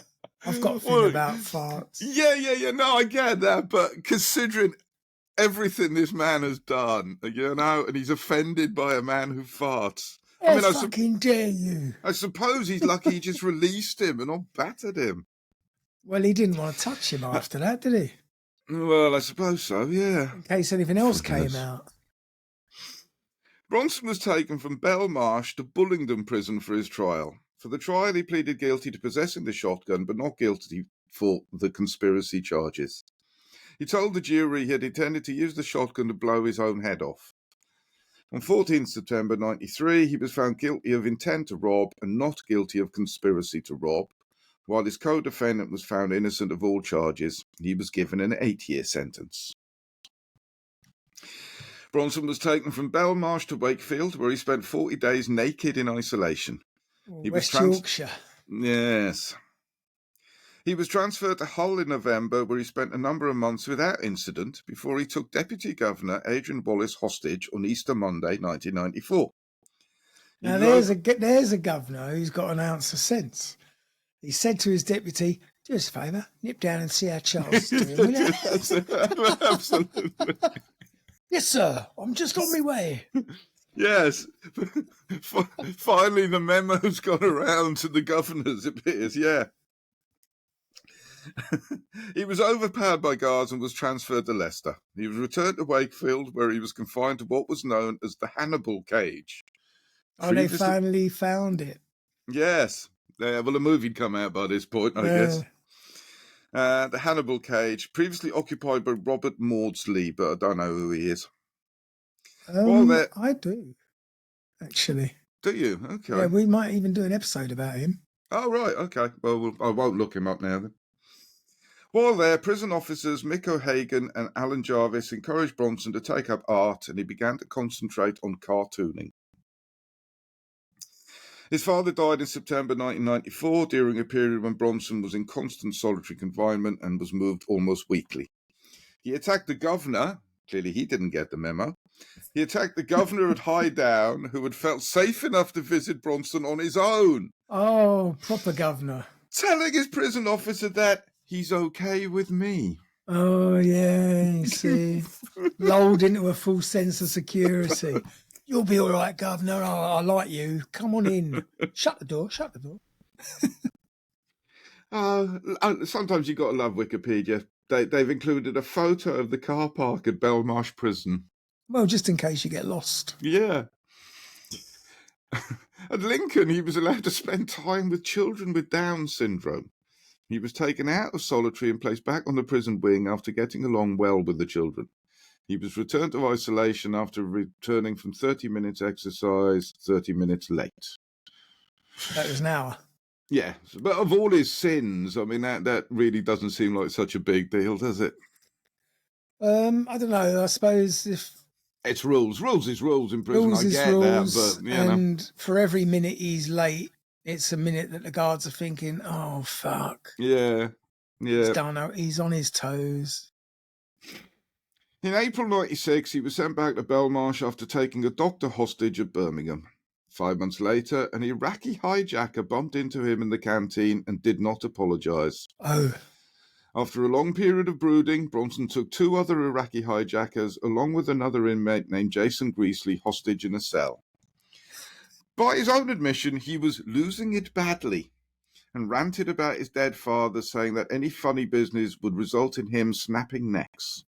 I've got a thing about farts. Yeah. No, I get that, but considering everything this man has done, and he's offended by a man who farts. I fucking dare you. I suppose he's lucky he just released him and not battered him. Well, he didn't want to touch him after that, did he? Well, I suppose so, yeah. In case anything else came out. Bronson was taken from Belmarsh to Bullingdon prison for his trial. For the trial, he pleaded guilty to possessing the shotgun, but not guilty for the conspiracy charges. He told the jury he had intended to use the shotgun to blow his own head off. On 14th September 93, he was found guilty of intent to rob and not guilty of conspiracy to rob, while his co-defendant was found innocent of all charges. He was given an 8-year sentence. Bronson was taken from Belmarsh to Wakefield, where he spent 40 days naked in isolation. West Yorkshire. Yes. He was transferred to Hull in November, where he spent a number of months without incident before he took Deputy Governor Adrian Wallace hostage on Easter Monday, 1994. Now, there's a governor who's got an ounce of sense. He said to his deputy, "Do us a favour, nip down and see how Charles is doing, will you?" Absolutely. "Yes, sir, I'm just on my way." Yes. Finally, the memo's gone around to the governors, it appears, yeah. He was overpowered by guards and was transferred to Leicester. He was returned to Wakefield, where he was confined to what was known as the Hannibal cage. Oh, they finally found it. Yes. Well, a movie'd come out by this point, I guess. The Hannibal cage, previously occupied by Robert Maudsley, but I don't know who he is. I do, actually. Do you? Okay. Yeah, we might even do an episode about him. Oh, right. Okay. Well, I won't look him up now then. While there, prison officers Mick O'Hagan and Alan Jarvis encouraged Bronson to take up art, and he began to concentrate on cartooning. His father died in September 1994 during a period when Bronson was in constant solitary confinement and was moved almost weekly. He attacked the governor. Clearly, he didn't get the memo. He attacked the governor at High Down, who had felt safe enough to visit Bronson on his own. Oh, proper governor. Telling his prison officer that he's okay with me. Oh, yeah, you see. Lulled into a false sense of security. "You'll be all right, governor. I like you. Come on in. Shut the door. Sometimes you've got to love Wikipedia. They've included a photo of the car park at Belmarsh Prison. Well, just in case you get lost. Yeah. At Lincoln, he was allowed to spend time with children with Down syndrome. He was taken out of solitary and placed back on the prison wing after getting along well with the children. He was returned to isolation after returning from 30 minutes exercise, 30 minutes late. That was an hour. Yeah, but of all his sins, I mean, that really doesn't seem like such a big deal, does it? I don't know. I suppose if... It's rules. Rules is rules in prison. I get that, but, and for every minute he's late, it's a minute that the guards are thinking, "Oh, fuck." Yeah. He's on his toes. In April 96, he was sent back to Belmarsh after taking a doctor hostage at Birmingham. 5 months later, an Iraqi hijacker bumped into him in the canteen and did not apologise. Oh. After a long period of brooding, Bronson took 2 other Iraqi hijackers, along with another inmate named Jason Greasley, hostage in a cell. By his own admission, he was losing it badly and ranted about his dead father, saying that any funny business would result in him snapping necks.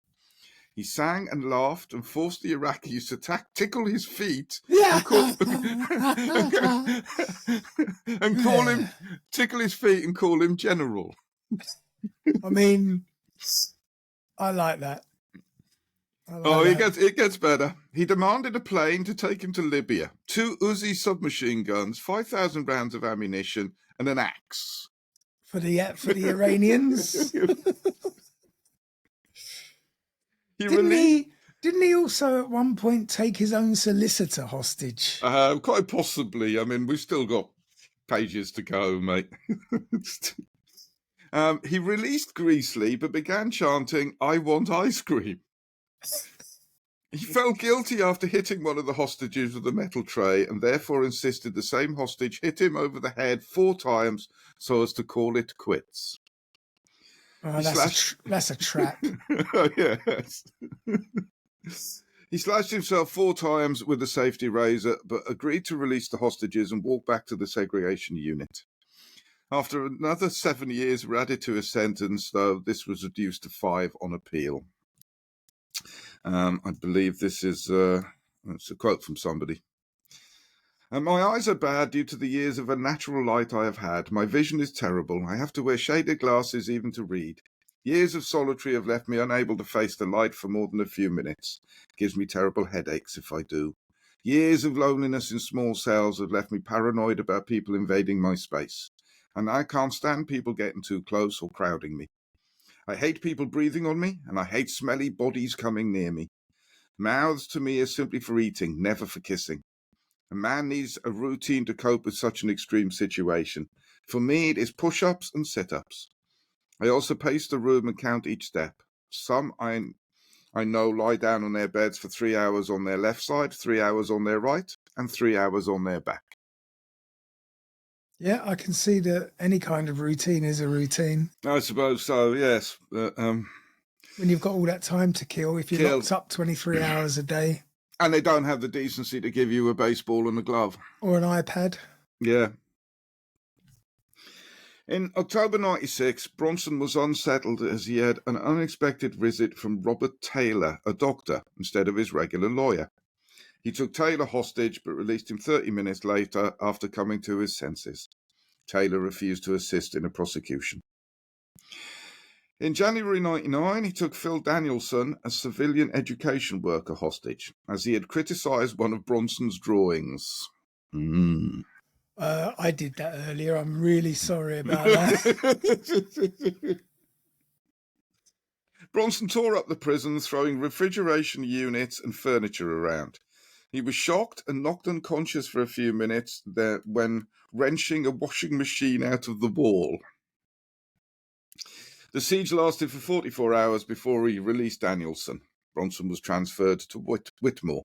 He sang and laughed and forced the Iraqis to tickle his feet tickle his feet and call him General. I mean, I like that. It gets better. He demanded a plane to take him to Libya, 2 Uzi submachine guns, 5,000 rounds of ammunition, and an axe. For the Iranians? Didn't he also at one point take his own solicitor hostage? Quite possibly. I mean, we've still got pages to go, mate. He released Greasley, but began chanting, "I want ice cream." He felt guilty after hitting one of the hostages with a metal tray, and therefore insisted the same hostage hit him over the head 4 times so as to call it quits. Oh, that's a trap. Yes. He slashed himself 4 times with a safety razor, but agreed to release the hostages and walk back to the segregation unit. After another 7 years were added to his sentence, though, this was reduced to 5 on appeal. I believe this is it's a quote from somebody. "My eyes are bad due to the years of unnatural light I have had. My vision is terrible. I have to wear shaded glasses even to read. Years of solitary have left me unable to face the light for more than a few minutes. Gives me terrible headaches if I do. Years of loneliness in small cells have left me paranoid about people invading my space, and I can't stand people getting too close or crowding me. I hate people breathing on me, and I hate smelly bodies coming near me. Mouths to me are simply for eating, never for kissing. A man needs a routine to cope with such an extreme situation. For me, it is push-ups and sit-ups. I also pace the room and count each step. Some I know lie down on their beds for 3 hours on their left side, 3 hours on their right, and 3 hours on their back. Yeah, I can see that any kind of routine is a routine. I suppose so, yes. When you've got all that time to kill, if you're locked up 23 hours a day. And they don't have the decency to give you a baseball and a glove. Or an iPad. Yeah. In October 96, Bronson was unsettled as he had an unexpected visit from Robert Taylor, a doctor, instead of his regular lawyer. He took Taylor hostage but released him 30 minutes later after coming to his senses. Taylor refused to assist in a prosecution. In January 99, he took Phil Danielson, a civilian education worker, hostage, as he had criticised one of Bronson's drawings. I did that earlier. I'm really sorry about that. Bronson tore up the prison, throwing refrigeration units and furniture around. He was shocked and knocked unconscious for a few minutes when wrenching a washing machine out of the wall. The siege lasted for 44 hours before he released Danielson. Bronson was transferred to Whitmore.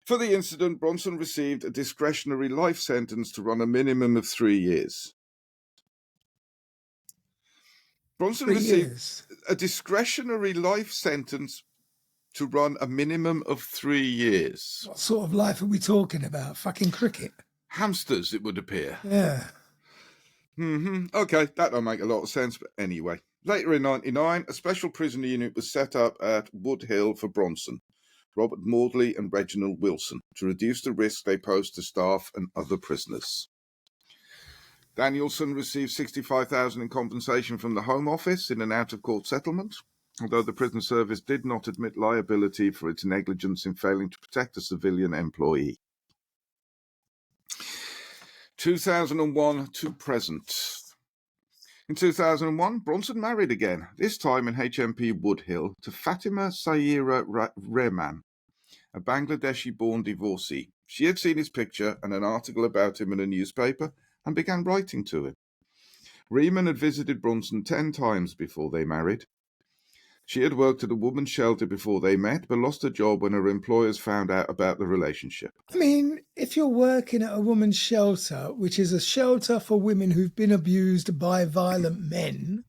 For the incident, Bronson received a discretionary life sentence to run a minimum of 3 years. Bronson received a discretionary life sentence to run a minimum of 3 years. What sort of life are we talking about? Fucking cricket? Hamsters, it would appear. Yeah. Okay, that don't make a lot of sense, but anyway. Later in 99, a special prison unit was set up at Wood Hill for Bronson, Robert Maudley and Reginald Wilson, to reduce the risk they posed to staff and other prisoners. Danielson received $65,000 in compensation from the Home Office in an out-of-court settlement, although the prison service did not admit liability for its negligence in failing to protect a civilian employee. 2001 to present. In 2001, Bronson married again, this time in HMP Wood Hill, to Fatima Saira Rehman, a Bangladeshi-born divorcee. She had seen his picture and an article about him in a newspaper and began writing to him. Rehman had visited Bronson 10 times before they married. She had worked at a woman's shelter before they met, but lost her job when her employers found out about the relationship. I mean, if you're working at a woman's shelter, which is a shelter for women who've been abused by violent men,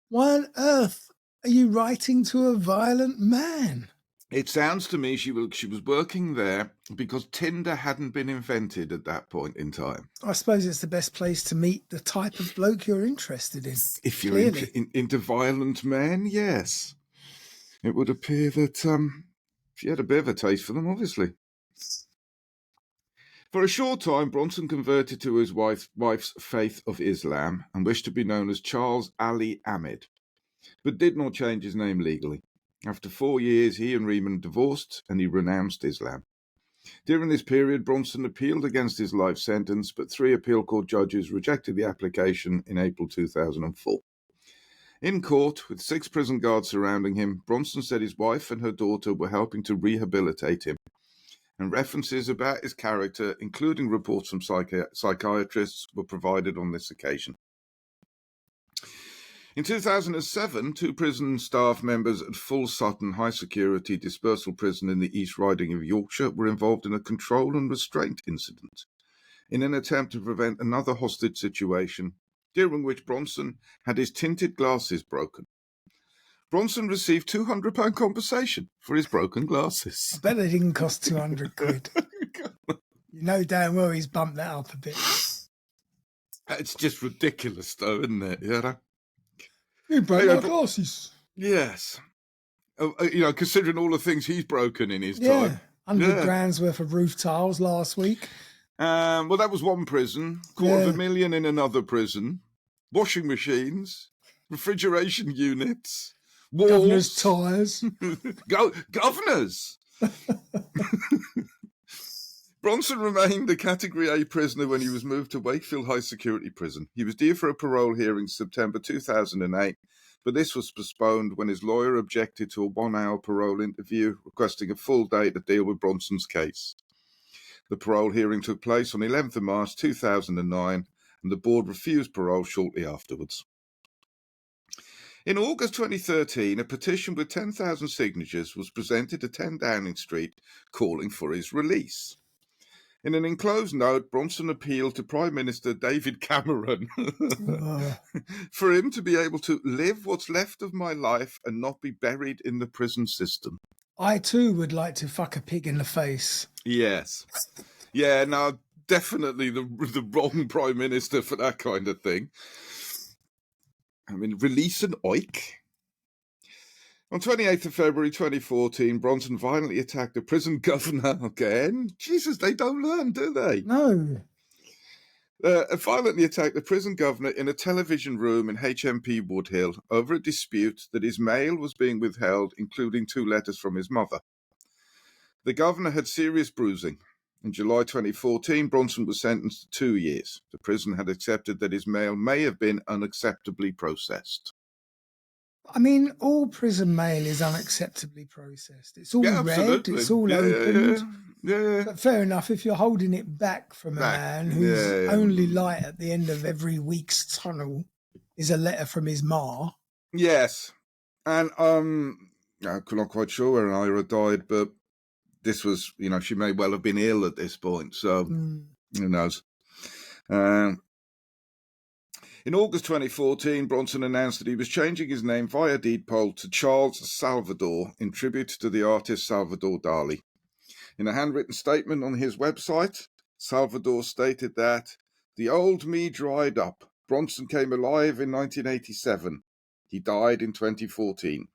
why on earth are you writing to a violent man? It sounds to me she was working there because Tinder hadn't been invented at that point in time. I suppose it's the best place to meet the type of bloke you're interested in. If you're into violent men, yes. It would appear that she had a bit of a taste for them, obviously. For a short time, Bronson converted to his wife's faith of Islam and wished to be known as Charles Ali Ahmed, but did not change his name legally. After 4 years, he and Rehman divorced, and he renounced Islam. During this period, Bronson appealed against his life sentence, but 3 appeal court judges rejected the application in April 2004. In court, with 6 prison guards surrounding him, Bronson said his wife and her daughter were helping to rehabilitate him, and references about his character, including reports from psychiatrists, were provided on this occasion. In 2007, 2 prison staff members at Full Sutton High Security Dispersal Prison in the East Riding of Yorkshire were involved in a control and restraint incident in an attempt to prevent another hostage situation, during which Bronson had his tinted glasses broken. Bronson received £200 compensation for his broken glasses. I bet they didn't cost 200 quid. You know damn well he's bumped that up a bit. It's just ridiculous, though, isn't it? Yeah. You broke my glasses. Yes. Considering all the things he's broken in his time. Yeah, 100 grand's worth of roof tiles last week. Well, that was one prison. $250,000 in another prison. Washing machines. Refrigeration units. Walls. Governor's tyres. Governors. Bronson remained a Category A prisoner when he was moved to Wakefield High Security Prison. He was due for a parole hearing in September 2008, but this was postponed when his lawyer objected to a 1-hour parole interview, requesting a full day to deal with Bronson's case. The parole hearing took place on 11th of March 2009, and the board refused parole shortly afterwards. In August 2013, a petition with 10,000 signatures was presented to 10 Downing Street calling for his release. In an enclosed note, Bronson appealed to Prime Minister David Cameron for him to be able to live what's left of my life and not be buried in the prison system. I too would like to fuck a pig in the face. Yes. Yeah, no, definitely the wrong Prime Minister for that kind of thing. I mean, release an oik. On 28th of February 2014, Bronson violently attacked a prison governor again. Jesus, they don't learn, do they? No. Violently attacked the prison governor in a television room in HMP Woodhill over a dispute that his mail was being withheld, including 2 letters from his mother. The governor had serious bruising. In July 2014, Bronson was sentenced to 2 years. The prison had accepted that his mail may have been unacceptably processed. I mean, all prison mail is unacceptably processed. It's all read, absolutely. it's all opened. Yeah. But fair enough, if you're holding it back from a man whose only light at the end of every week's tunnel is a letter from his ma. Yes. And I'm not quite sure where Ira died, but this was, she may well have been ill at this point, so who knows. In August 2014, Bronson announced that he was changing his name via deed poll to Charles Salvador in tribute to the artist Salvador Dali. In a handwritten statement on his website, Salvador stated that the old me dried up. Bronson came alive in 1987. He died in 2014.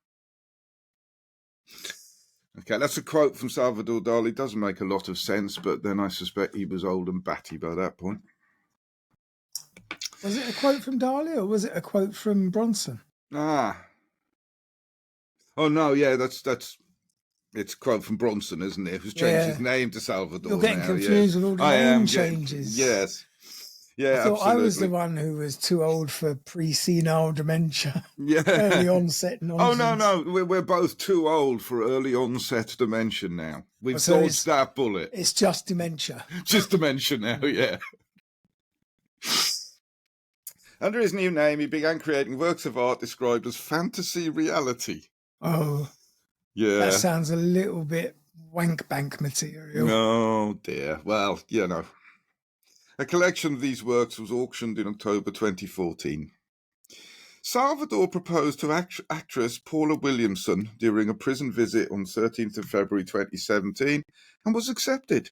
Okay, that's a quote from Salvador Dali. Doesn't make a lot of sense, but then I suspect he was old and batty by that point. Was it a quote from Dali or was it a quote from Bronson? Oh no, yeah, it's a quote from Bronson, isn't it? Who's changed his name to Salvador. You're getting confused with all the name changes. Yes. Yeah, I thought absolutely. I was the one who was too old for pre-senile dementia. Yeah. Early onset nonsense. Oh, no. We're both too old for early onset dementia now. We've dodged that bullet. It's just dementia. Just dementia now, yeah. Under his new name, he began creating works of art described as fantasy reality. Oh. Yeah. That sounds a little bit wank bank material. Oh, dear. Well, A collection of these works was auctioned in October 2014. Salvador proposed to actress Paula Williamson during a prison visit on 13th of February 2017 and was accepted.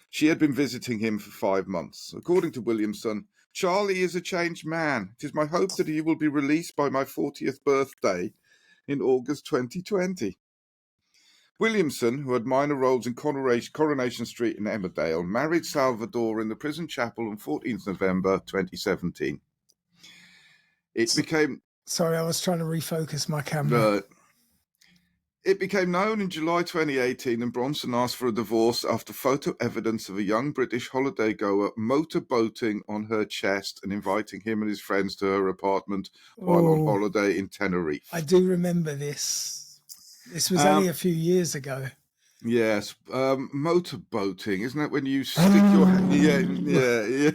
She had been visiting him for 5 months. According to Williamson, Charlie is a changed man. It is my hope that he will be released by my 40th birthday in August 2020. Williamson, who had minor roles in Coronation Street in Emmerdale, married Salvador in the prison chapel on 14th November 2017. Sorry, I was trying to refocus my camera. It became known in July 2018, and Bronson asked for a divorce after photo evidence of a young British holiday goer motorboating on her chest and inviting him and his friends to her apartment while on holiday in Tenerife. I do remember this. This was only a few years ago. Yes, motorboating, isn't that when you stick your hand? Yeah.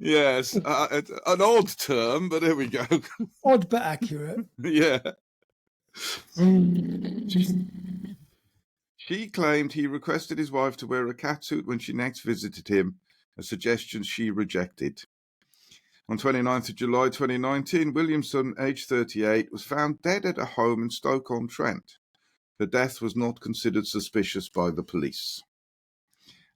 Yes, an odd term, but there we go. Odd but accurate. Yeah. She claimed he requested his wife to wear a catsuit when she next visited him, a suggestion she rejected. On 29th of July 2019, Williamson, aged 38, was found dead at a home in Stoke-on-Trent. Her death was not considered suspicious by the police.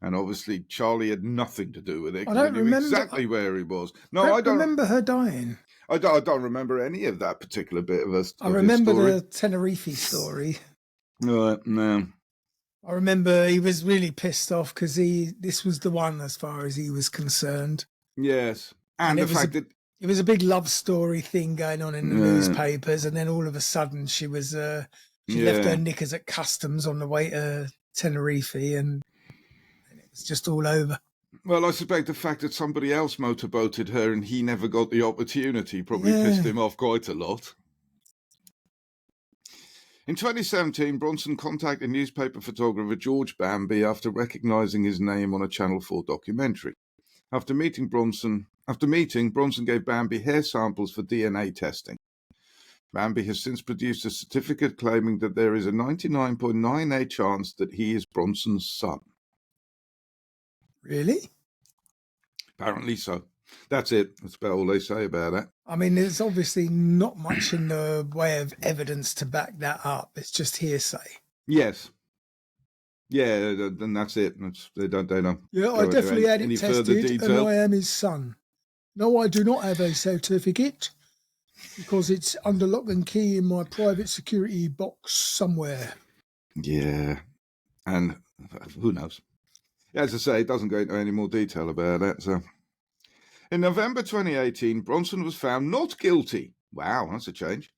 And obviously, Charlie had nothing to do with it. I don't remember exactly where he was. No, I don't remember her dying. I don't remember any of that particular bit of us. I remember the Tenerife story. No. I remember he was really pissed off because this was the one as far as he was concerned. Yes. And the fact that It was a big love story thing going on in the newspapers, and then all of a sudden she was she left her knickers at customs on the way to Tenerife, and it was just all over. Well, I suspect the fact that somebody else motorboated her and he never got the opportunity probably pissed him off quite a lot. In 2017, Bronson contacted newspaper photographer George Bambi after recognising his name on a Channel 4 documentary. After meeting, Bronson gave Bambi hair samples for DNA testing. Bambi has since produced a certificate claiming that there is a 99.98% chance that he is Bronson's son. Really? Apparently so. That's it. That's about all they say about it. I mean, there's obviously not much in the way of evidence to back that up. It's just hearsay. Yes. Yeah, then that's it. They don't. Yeah, I definitely had it tested, and I am his son. No, I do not have a certificate because it's under lock and key in my private security box somewhere. Yeah, and who knows? As I say, it doesn't go into any more detail about it. So, in November 2018, Bronson was found not guilty. Wow, that's a change.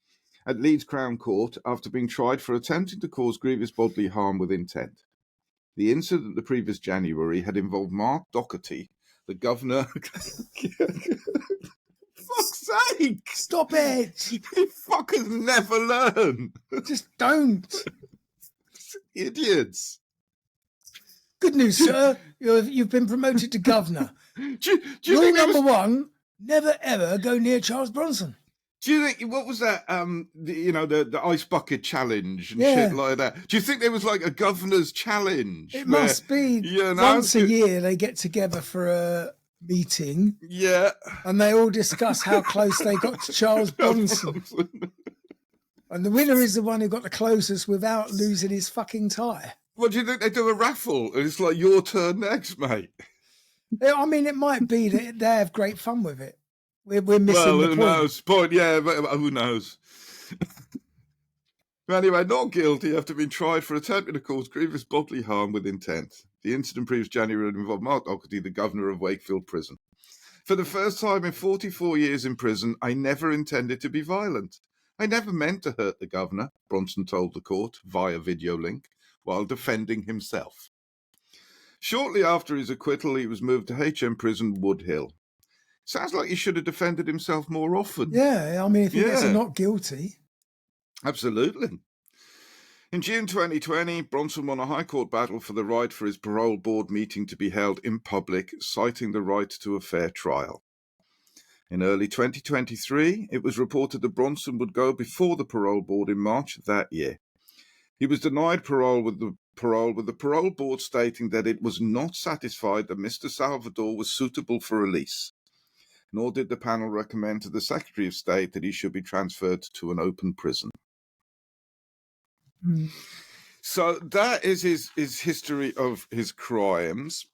At Leeds Crown Court after being tried for attempting to cause grievous bodily harm with intent. The incident the previous January had involved Mark Doherty, the governor. Fuck's sake! Stop it! You fuckers never learn. Just don't. Idiots. Good news, sir. You've been promoted to governor. Do you Rule think number one, never ever go near Charles Bronson. Do you think, what was that, the ice bucket challenge and shit like that? Do you think there was like a governor's challenge? It must be. Once a year they get together for a meeting. Yeah. And they all discuss how close they got to Charles Bronson. And the winner is the one who got the closest without losing his fucking tie. What do you think? They do a raffle and it's like your turn next, mate? I mean, it might be that they have great fun with it. We're missing the point. Yeah, but who knows? Anyway, not guilty after being tried for attempting to cause grievous bodily harm with intent. The incident previous January involved Mark Doherty, the governor of Wakefield Prison. For the first time in 44 years in prison, I never intended to be violent. I never meant to hurt the governor, Bronson told the court via video link, while defending himself. Shortly after his acquittal, he was moved to HM Prison, Wood Hill. Sounds like he should have defended himself more often. Yeah, I mean, if he gets not guilty. Absolutely. In June 2020, Bronson won a High Court battle for the right for his parole board meeting to be held in public, citing the right to a fair trial. In early 2023, it was reported that Bronson would go before the parole board in March that year. He was denied parole with the parole board stating that it was not satisfied that Mr. Salvador was suitable for release. Nor did the panel recommend to the Secretary of State that he should be transferred to an open prison. So that is his history of his crimes.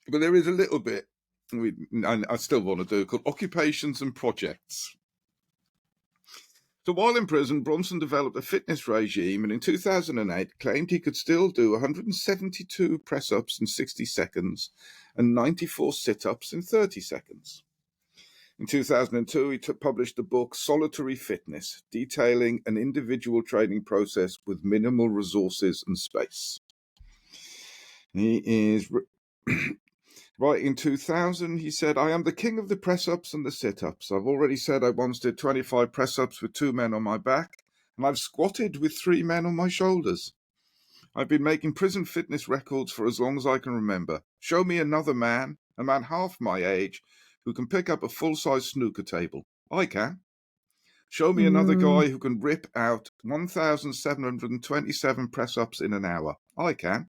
But there is a little bit I still want to do called Occupations and Projects. So while in prison, Bronson developed a fitness regime and in 2008 claimed he could still do 172 press-ups in 60 seconds and 94 sit-ups in 30 seconds. In 2002, he published the book Solitary Fitness, detailing an individual training process with minimal resources and space. He is right in 2000, he said, I am the king of the press-ups and the sit-ups. I've already said I once did 25 press-ups with 2 men on my back, and I've squatted with 3 men on my shoulders. I've been making prison fitness records for as long as I can remember. Show me another man, a man half my age, who can pick up a full-size snooker table. I can. Show me another guy who can rip out 1,727 press-ups in an hour. I can.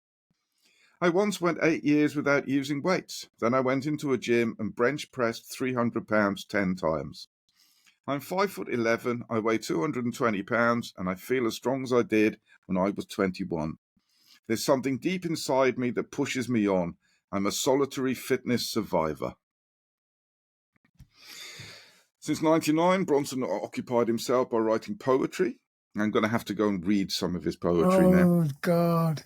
I once went 8 years without using weights. Then I went into a gym and bench pressed 300 pounds 10 times. I'm 5'11", I weigh 220 pounds, and I feel as strong as I did when I was 21. There's something deep inside me that pushes me on. I'm a solitary fitness survivor. Since 1999, Bronson occupied himself by writing poetry. I'm going to have to go and read some of his poetry now. Oh, God.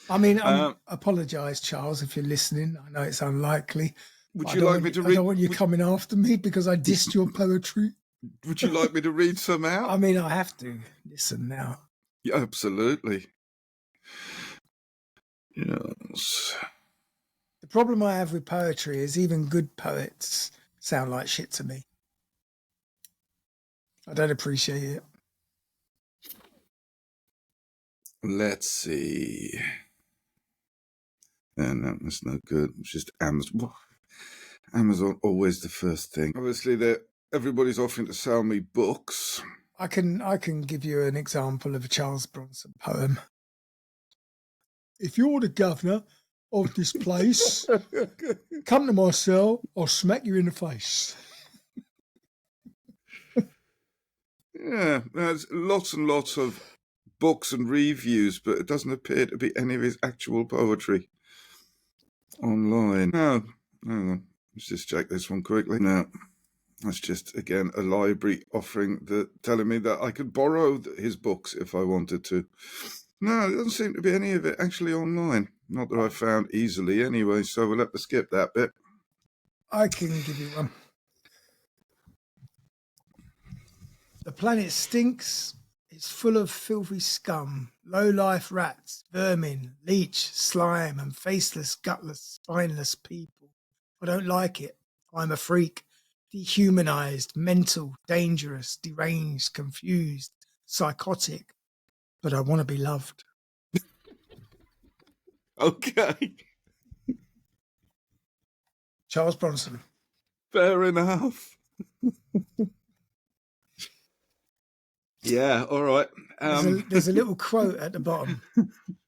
I mean, apologise, Charles, if you're listening. I know it's unlikely. Would you like me to read? I don't want you coming after me because I dissed your poetry. Would you like me to read some out? I mean, I have to listen now. Yeah, absolutely. Yes. The problem I have with poetry is even good poets sound like shit to me. I don't appreciate it. Let's see. And that was no good. It's just Amazon. Amazon always the first thing. Obviously, everybody's offering to sell me books. I can give you an example of a Charles Bronson poem. If you're the governor of this place, come to my cell, I'll smack you in the face. Yeah, there's lots and lots of books and reviews, but it doesn't appear to be any of his actual poetry online. No, hang on. Let's just check this one quickly. No, that's just, again, a library telling me that I could borrow his books if I wanted to. No, there doesn't seem to be any of it actually online. Not that I've found easily anyway, so we'll have to skip that bit. I can give you one. The planet stinks. It's full of filthy scum, low-life rats, vermin, leech, slime, and faceless, gutless, spineless people. I don't like it. I'm a freak. Dehumanized, mental, dangerous, deranged, confused, psychotic. But I want to be loved. Okay. Charles Bronson. Fair enough. Yeah, all right. There's a little quote at the bottom.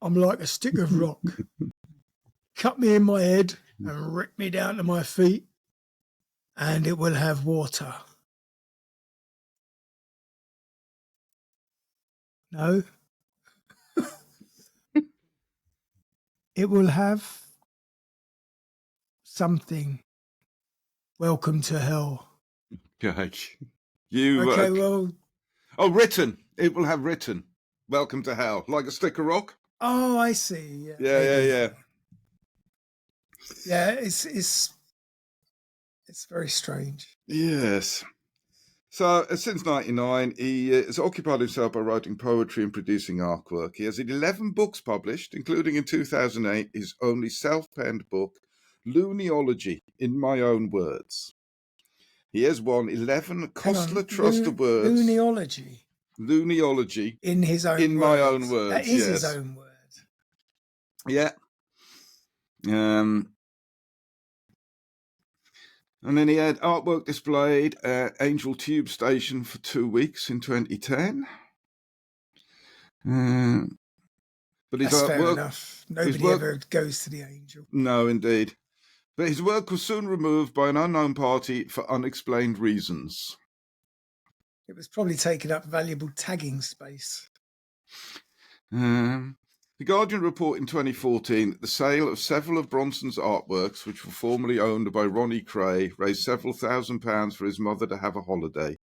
I'm like a stick of rock. Cut me in my head and rip me down to my feet, and it will have water. No. It will have something. Welcome to hell. Okay. Okay, well... Oh, written. It will have written. Welcome to hell. Like a stick of rock? Oh, I see. Yeah. Yeah, it's very strange. Yes. So, since 1999, he has occupied himself by writing poetry and producing artwork. He has 11 books published, including in 2008 his only self-penned book, Looniology, in My Own Words. He has won 11 Kostler Trust Awards. Looniology. In his own In words. My Own Words, That is yes. his own word. Yeah. And then he had artwork displayed at Angel Tube Station for 2 weeks in 2010. But his That's fair artwork, enough. Nobody ever goes to the Angel. No, indeed. But his work was soon removed by an unknown party for unexplained reasons. It was probably taking up valuable tagging space. The Guardian report in 2014 that the sale of several of Bronson's artworks, which were formerly owned by Ronnie Cray, raised several £1,000s for his mother to have a holiday.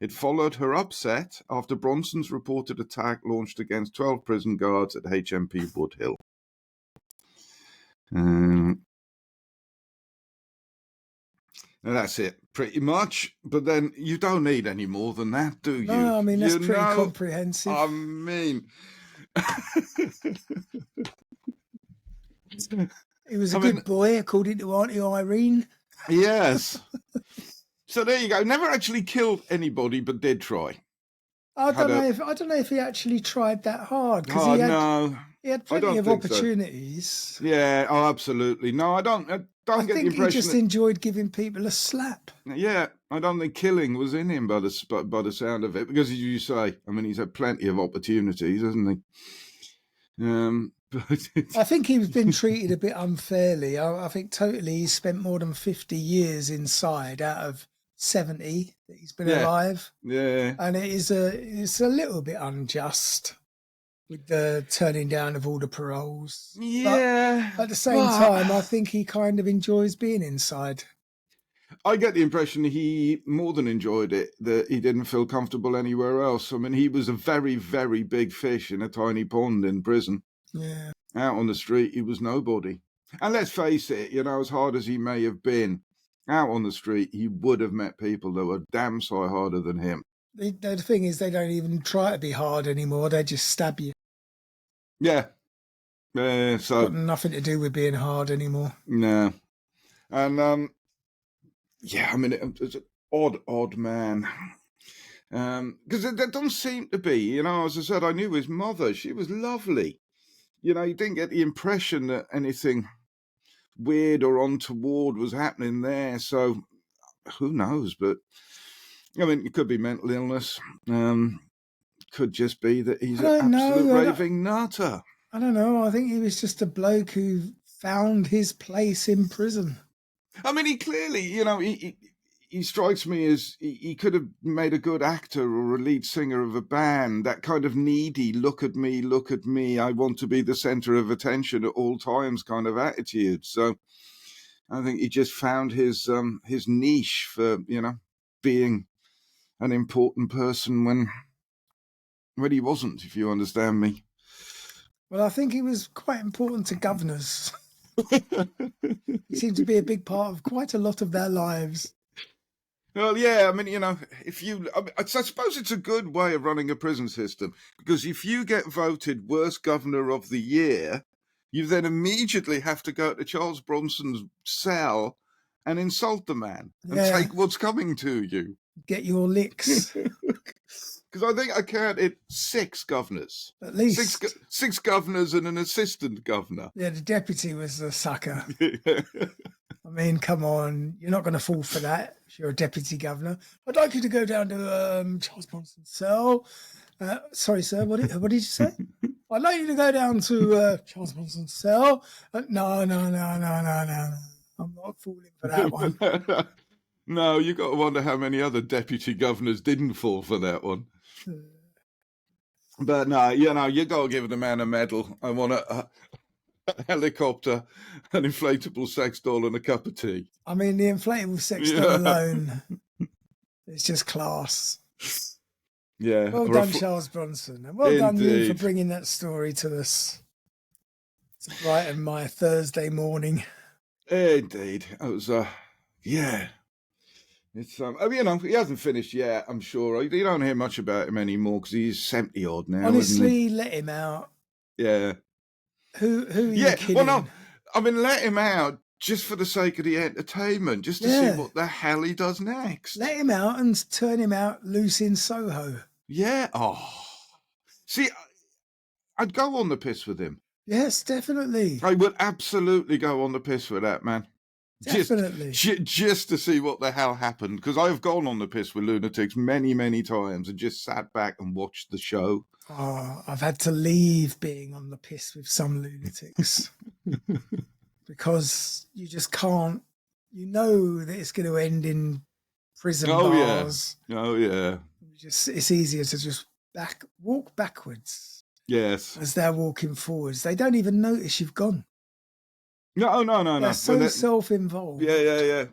It followed her upset after Bronson's reported attack launched against 12 prison guards at HMP Woodhill. And that's it, pretty much. But then you don't need any more than that, do you? No, I mean, that's pretty comprehensive. I mean... He was a good boy, according to Auntie Irene. Yes. So there you go. Never actually killed anybody, but did try. I don't know if he actually tried that hard. No. He had plenty of opportunities. So. Yeah, absolutely. No, I don't get the impression. I think he just enjoyed giving people a slap. Yeah, I don't think killing was in him by the sound of it, because as you say, I mean, he's had plenty of opportunities, hasn't he? I think he's been treated a bit unfairly. I think totally he spent more than 50 years inside out of 70 that he's been alive. Yeah. And it's a little bit unjust with the turning down of all the paroles. Yeah. But at the same time, I think he kind of enjoys being inside. I get the impression he more than enjoyed it, that he didn't feel comfortable anywhere else. I mean, he was a very, very big fish in a tiny pond in prison. Yeah. Out on the street, he was nobody. And let's face it, as hard as he may have been out on the street, he would have met people that were damn sight harder than him. The thing is, they don't even try to be hard anymore. They just stab you. Yeah. So Got nothing to do with being hard anymore. no. And yeah, I mean, it's an odd man. Because there doesn't seem to be, as I said, I knew his mother. She was lovely. You didn't get the impression that anything weird or untoward was happening there. So who knows? But I mean, it could be mental illness. Could just be that he's an absolute raving nutter. I don't know. I think he was just a bloke who found his place in prison. I mean, he clearly, he strikes me as he could have made a good actor or a lead singer of a band, that kind of needy, look at me, I want to be the center of attention at all times kind of attitude. So I think he just found his niche for, being an important person when he wasn't, if you understand me. Well, I think he was quite important to governors. He seemed to be a big part of quite a lot of their lives. Well, yeah, I mean, I suppose it's a good way of running a prison system, because if you get voted worst governor of the year, you then immediately have to go to Charles Bronson's cell and insult the man and take what's coming to you. Get your licks. Because I think I counted 6 governors. At least. Six governors and an assistant governor. Yeah, the deputy was the sucker. I mean, come on. You're not going to fall for that if you're a deputy governor. I'd like you to go down to Charles Bronson's cell. Sorry, sir, what did you say? I'd like you to go down to Charles Bronson's cell. No. I'm not falling for that one. No, you got to wonder how many other deputy governors didn't fall for that one. But no, you got to give the man a medal. I want a helicopter, an inflatable sex doll, and a cup of tea. I mean, the inflatable sex doll alone, it's just class. Yeah. Well done, Charles Bronson. And well done you for bringing that story to us. To brighten my Thursday morning. Indeed. It was, yeah. It's he hasn't finished yet, I'm sure. You don't hear much about him anymore because he's 70-odd now. Honestly, let him out. Yeah. Who are you kidding? Well, no, I mean, let him out just for the sake of the entertainment, just to see what the hell he does next. Let him out and turn him out loose in Soho. Yeah. Oh. See, I'd go on the piss with him. Yes, definitely. I would absolutely go on the piss with that man. Definitely. Just to see what the hell happened, because I've gone on the piss with lunatics many, many times and just sat back and watched the show. Oh, I've had to leave being on the piss with some lunatics because you just can't. You know that it's going to end in prison bars. Oh yeah. It's easier to just walk backwards. Yes. As they're walking forwards, they don't even notice you've gone. No. They're so self-involved. Yeah.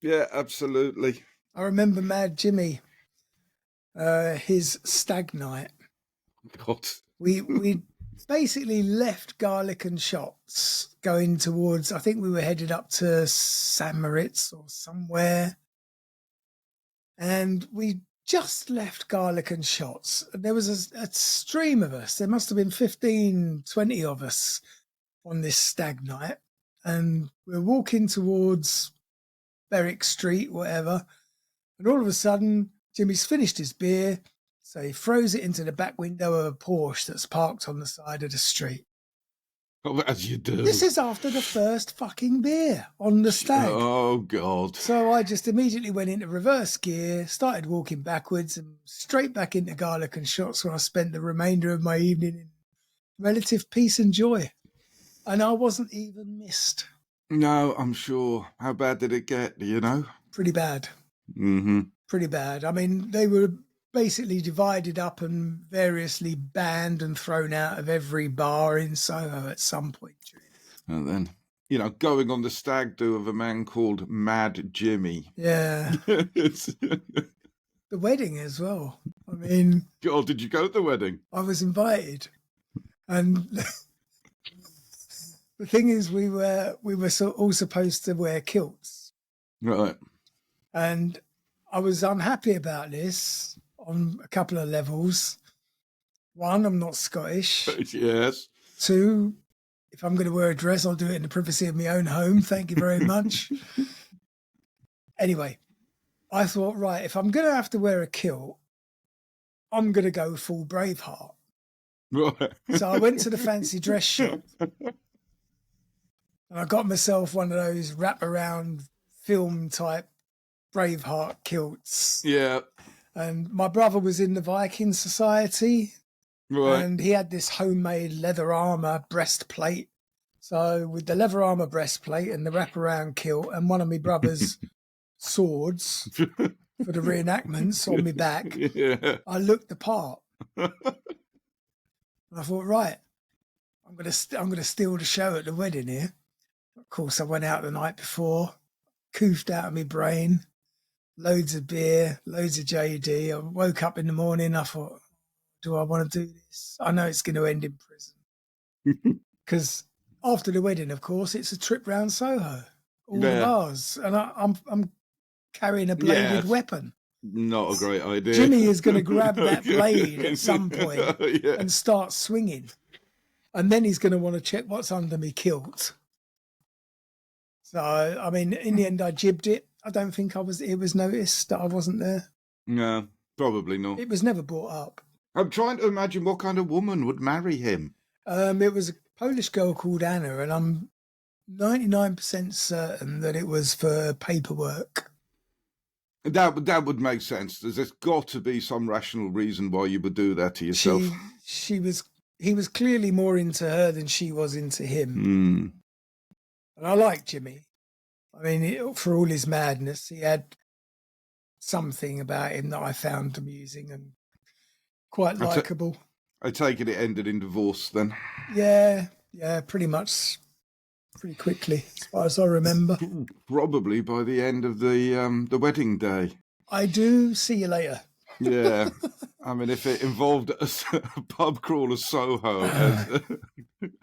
Yeah, absolutely. I remember Mad Jimmy, his stag night. God. We basically left Garlic and Shots going towards, I think we were headed up to San Moritz or somewhere. And we just left Garlic and Shots. There was a stream of us. There must have been 15, 20 of us on this stag night, and we're walking towards Berwick Street, whatever, and all of a sudden Jimmy's finished his beer, so he throws it into the back window of a Porsche that's parked on the side of the street. Oh, as you do. This is after the first fucking beer on the stag. Oh God. So I just immediately went into reverse gear, started walking backwards and straight back into Garlic and Shots, where I spent the remainder of my evening in relative peace and joy. And I wasn't even missed. No, I'm sure. How bad did it get, do you know? Pretty bad. Mm-hmm. Pretty bad. I mean, they were basically divided up and variously banned and thrown out of every bar in Soho at some point. And then, going on the stag do of a man called Mad Jimmy. Yeah. The wedding as well. I mean... God, did you go to the wedding? I was invited. And... the thing is, we were all supposed to wear kilts, Right. and I was unhappy about this on a couple of levels. One, I'm not Scottish. Yes. Two, if I'm going to wear a dress, I'll do it in the privacy of my own home. Thank you very much. Anyway, I thought, right, if I'm going to have to wear a kilt, I'm going to go full Braveheart. Right. So I went to the fancy dress shop and I got myself one of those wraparound film type Braveheart kilts. Yeah. And my brother was in the Viking Society. Right. And he had this homemade leather armor breastplate. So with the leather armor breastplate and the wraparound kilt and one of my brother's swords for the reenactments on my back, Yeah. I looked the part. And I thought, right, I'm gonna steal the show at the wedding here. Of course, I went out the night before, coughed out of my brain, loads of beer, loads of JD. I woke up in the morning. I thought, do I want to do this? I know it's going to end in prison. Because after the wedding, of course, it's a trip round Soho, all the bars, and I'm carrying a bladed weapon. Not a great idea. Jimmy is going to grab that blade at some point and start swinging. And then he's going to want to check what's under me kilt. So, I mean, in the end, I jibbed it. I don't think it was noticed that I wasn't there. No, probably not. It was never brought up. I'm trying to imagine what kind of woman would marry him. It was a Polish girl called Anna, and I'm 99% certain that it was for paperwork. That would make sense. There's got to be some rational reason why you would do that to yourself. He was clearly more into her than she was into him. Mm. And I like Jimmy. I mean, for all his madness, he had something about him that I found amusing and quite likeable. I take it ended in divorce then. Yeah, pretty much, pretty quickly, as far as I remember. Probably by the end of the wedding day. I do. See you later. Yeah, I mean, if it involved a pub crawl of Soho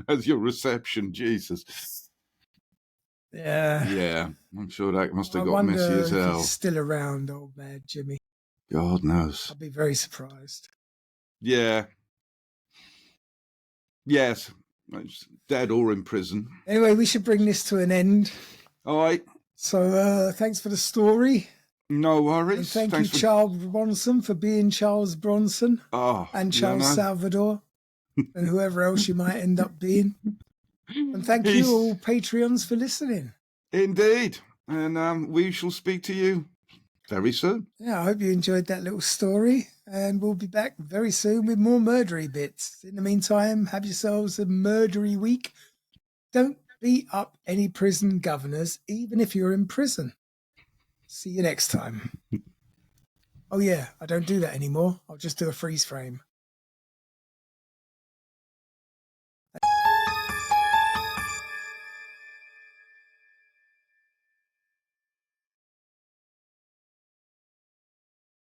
as your reception, Jesus. Yeah, I'm sure that must have got messy as hell. He's still around, old man Jimmy. God knows. I'd be very surprised. Yeah. Yes, dead or in prison. Anyway, we should bring this to an end. All right. So thanks for the story. No worries. And thank you, Charles Bronson, for being Charles Bronson. And Charles Salvador. And whoever else you might end up being. And thank you all Patreons for listening. Indeed. And we shall speak to you very soon. Yeah, I hope you enjoyed that little story. And we'll be back very soon with more murdery bits. In the meantime, have yourselves a murdery week. Don't beat up any prison governors, even if you're in prison. See you next time. Oh, yeah, I don't do that anymore. I'll just do a freeze frame.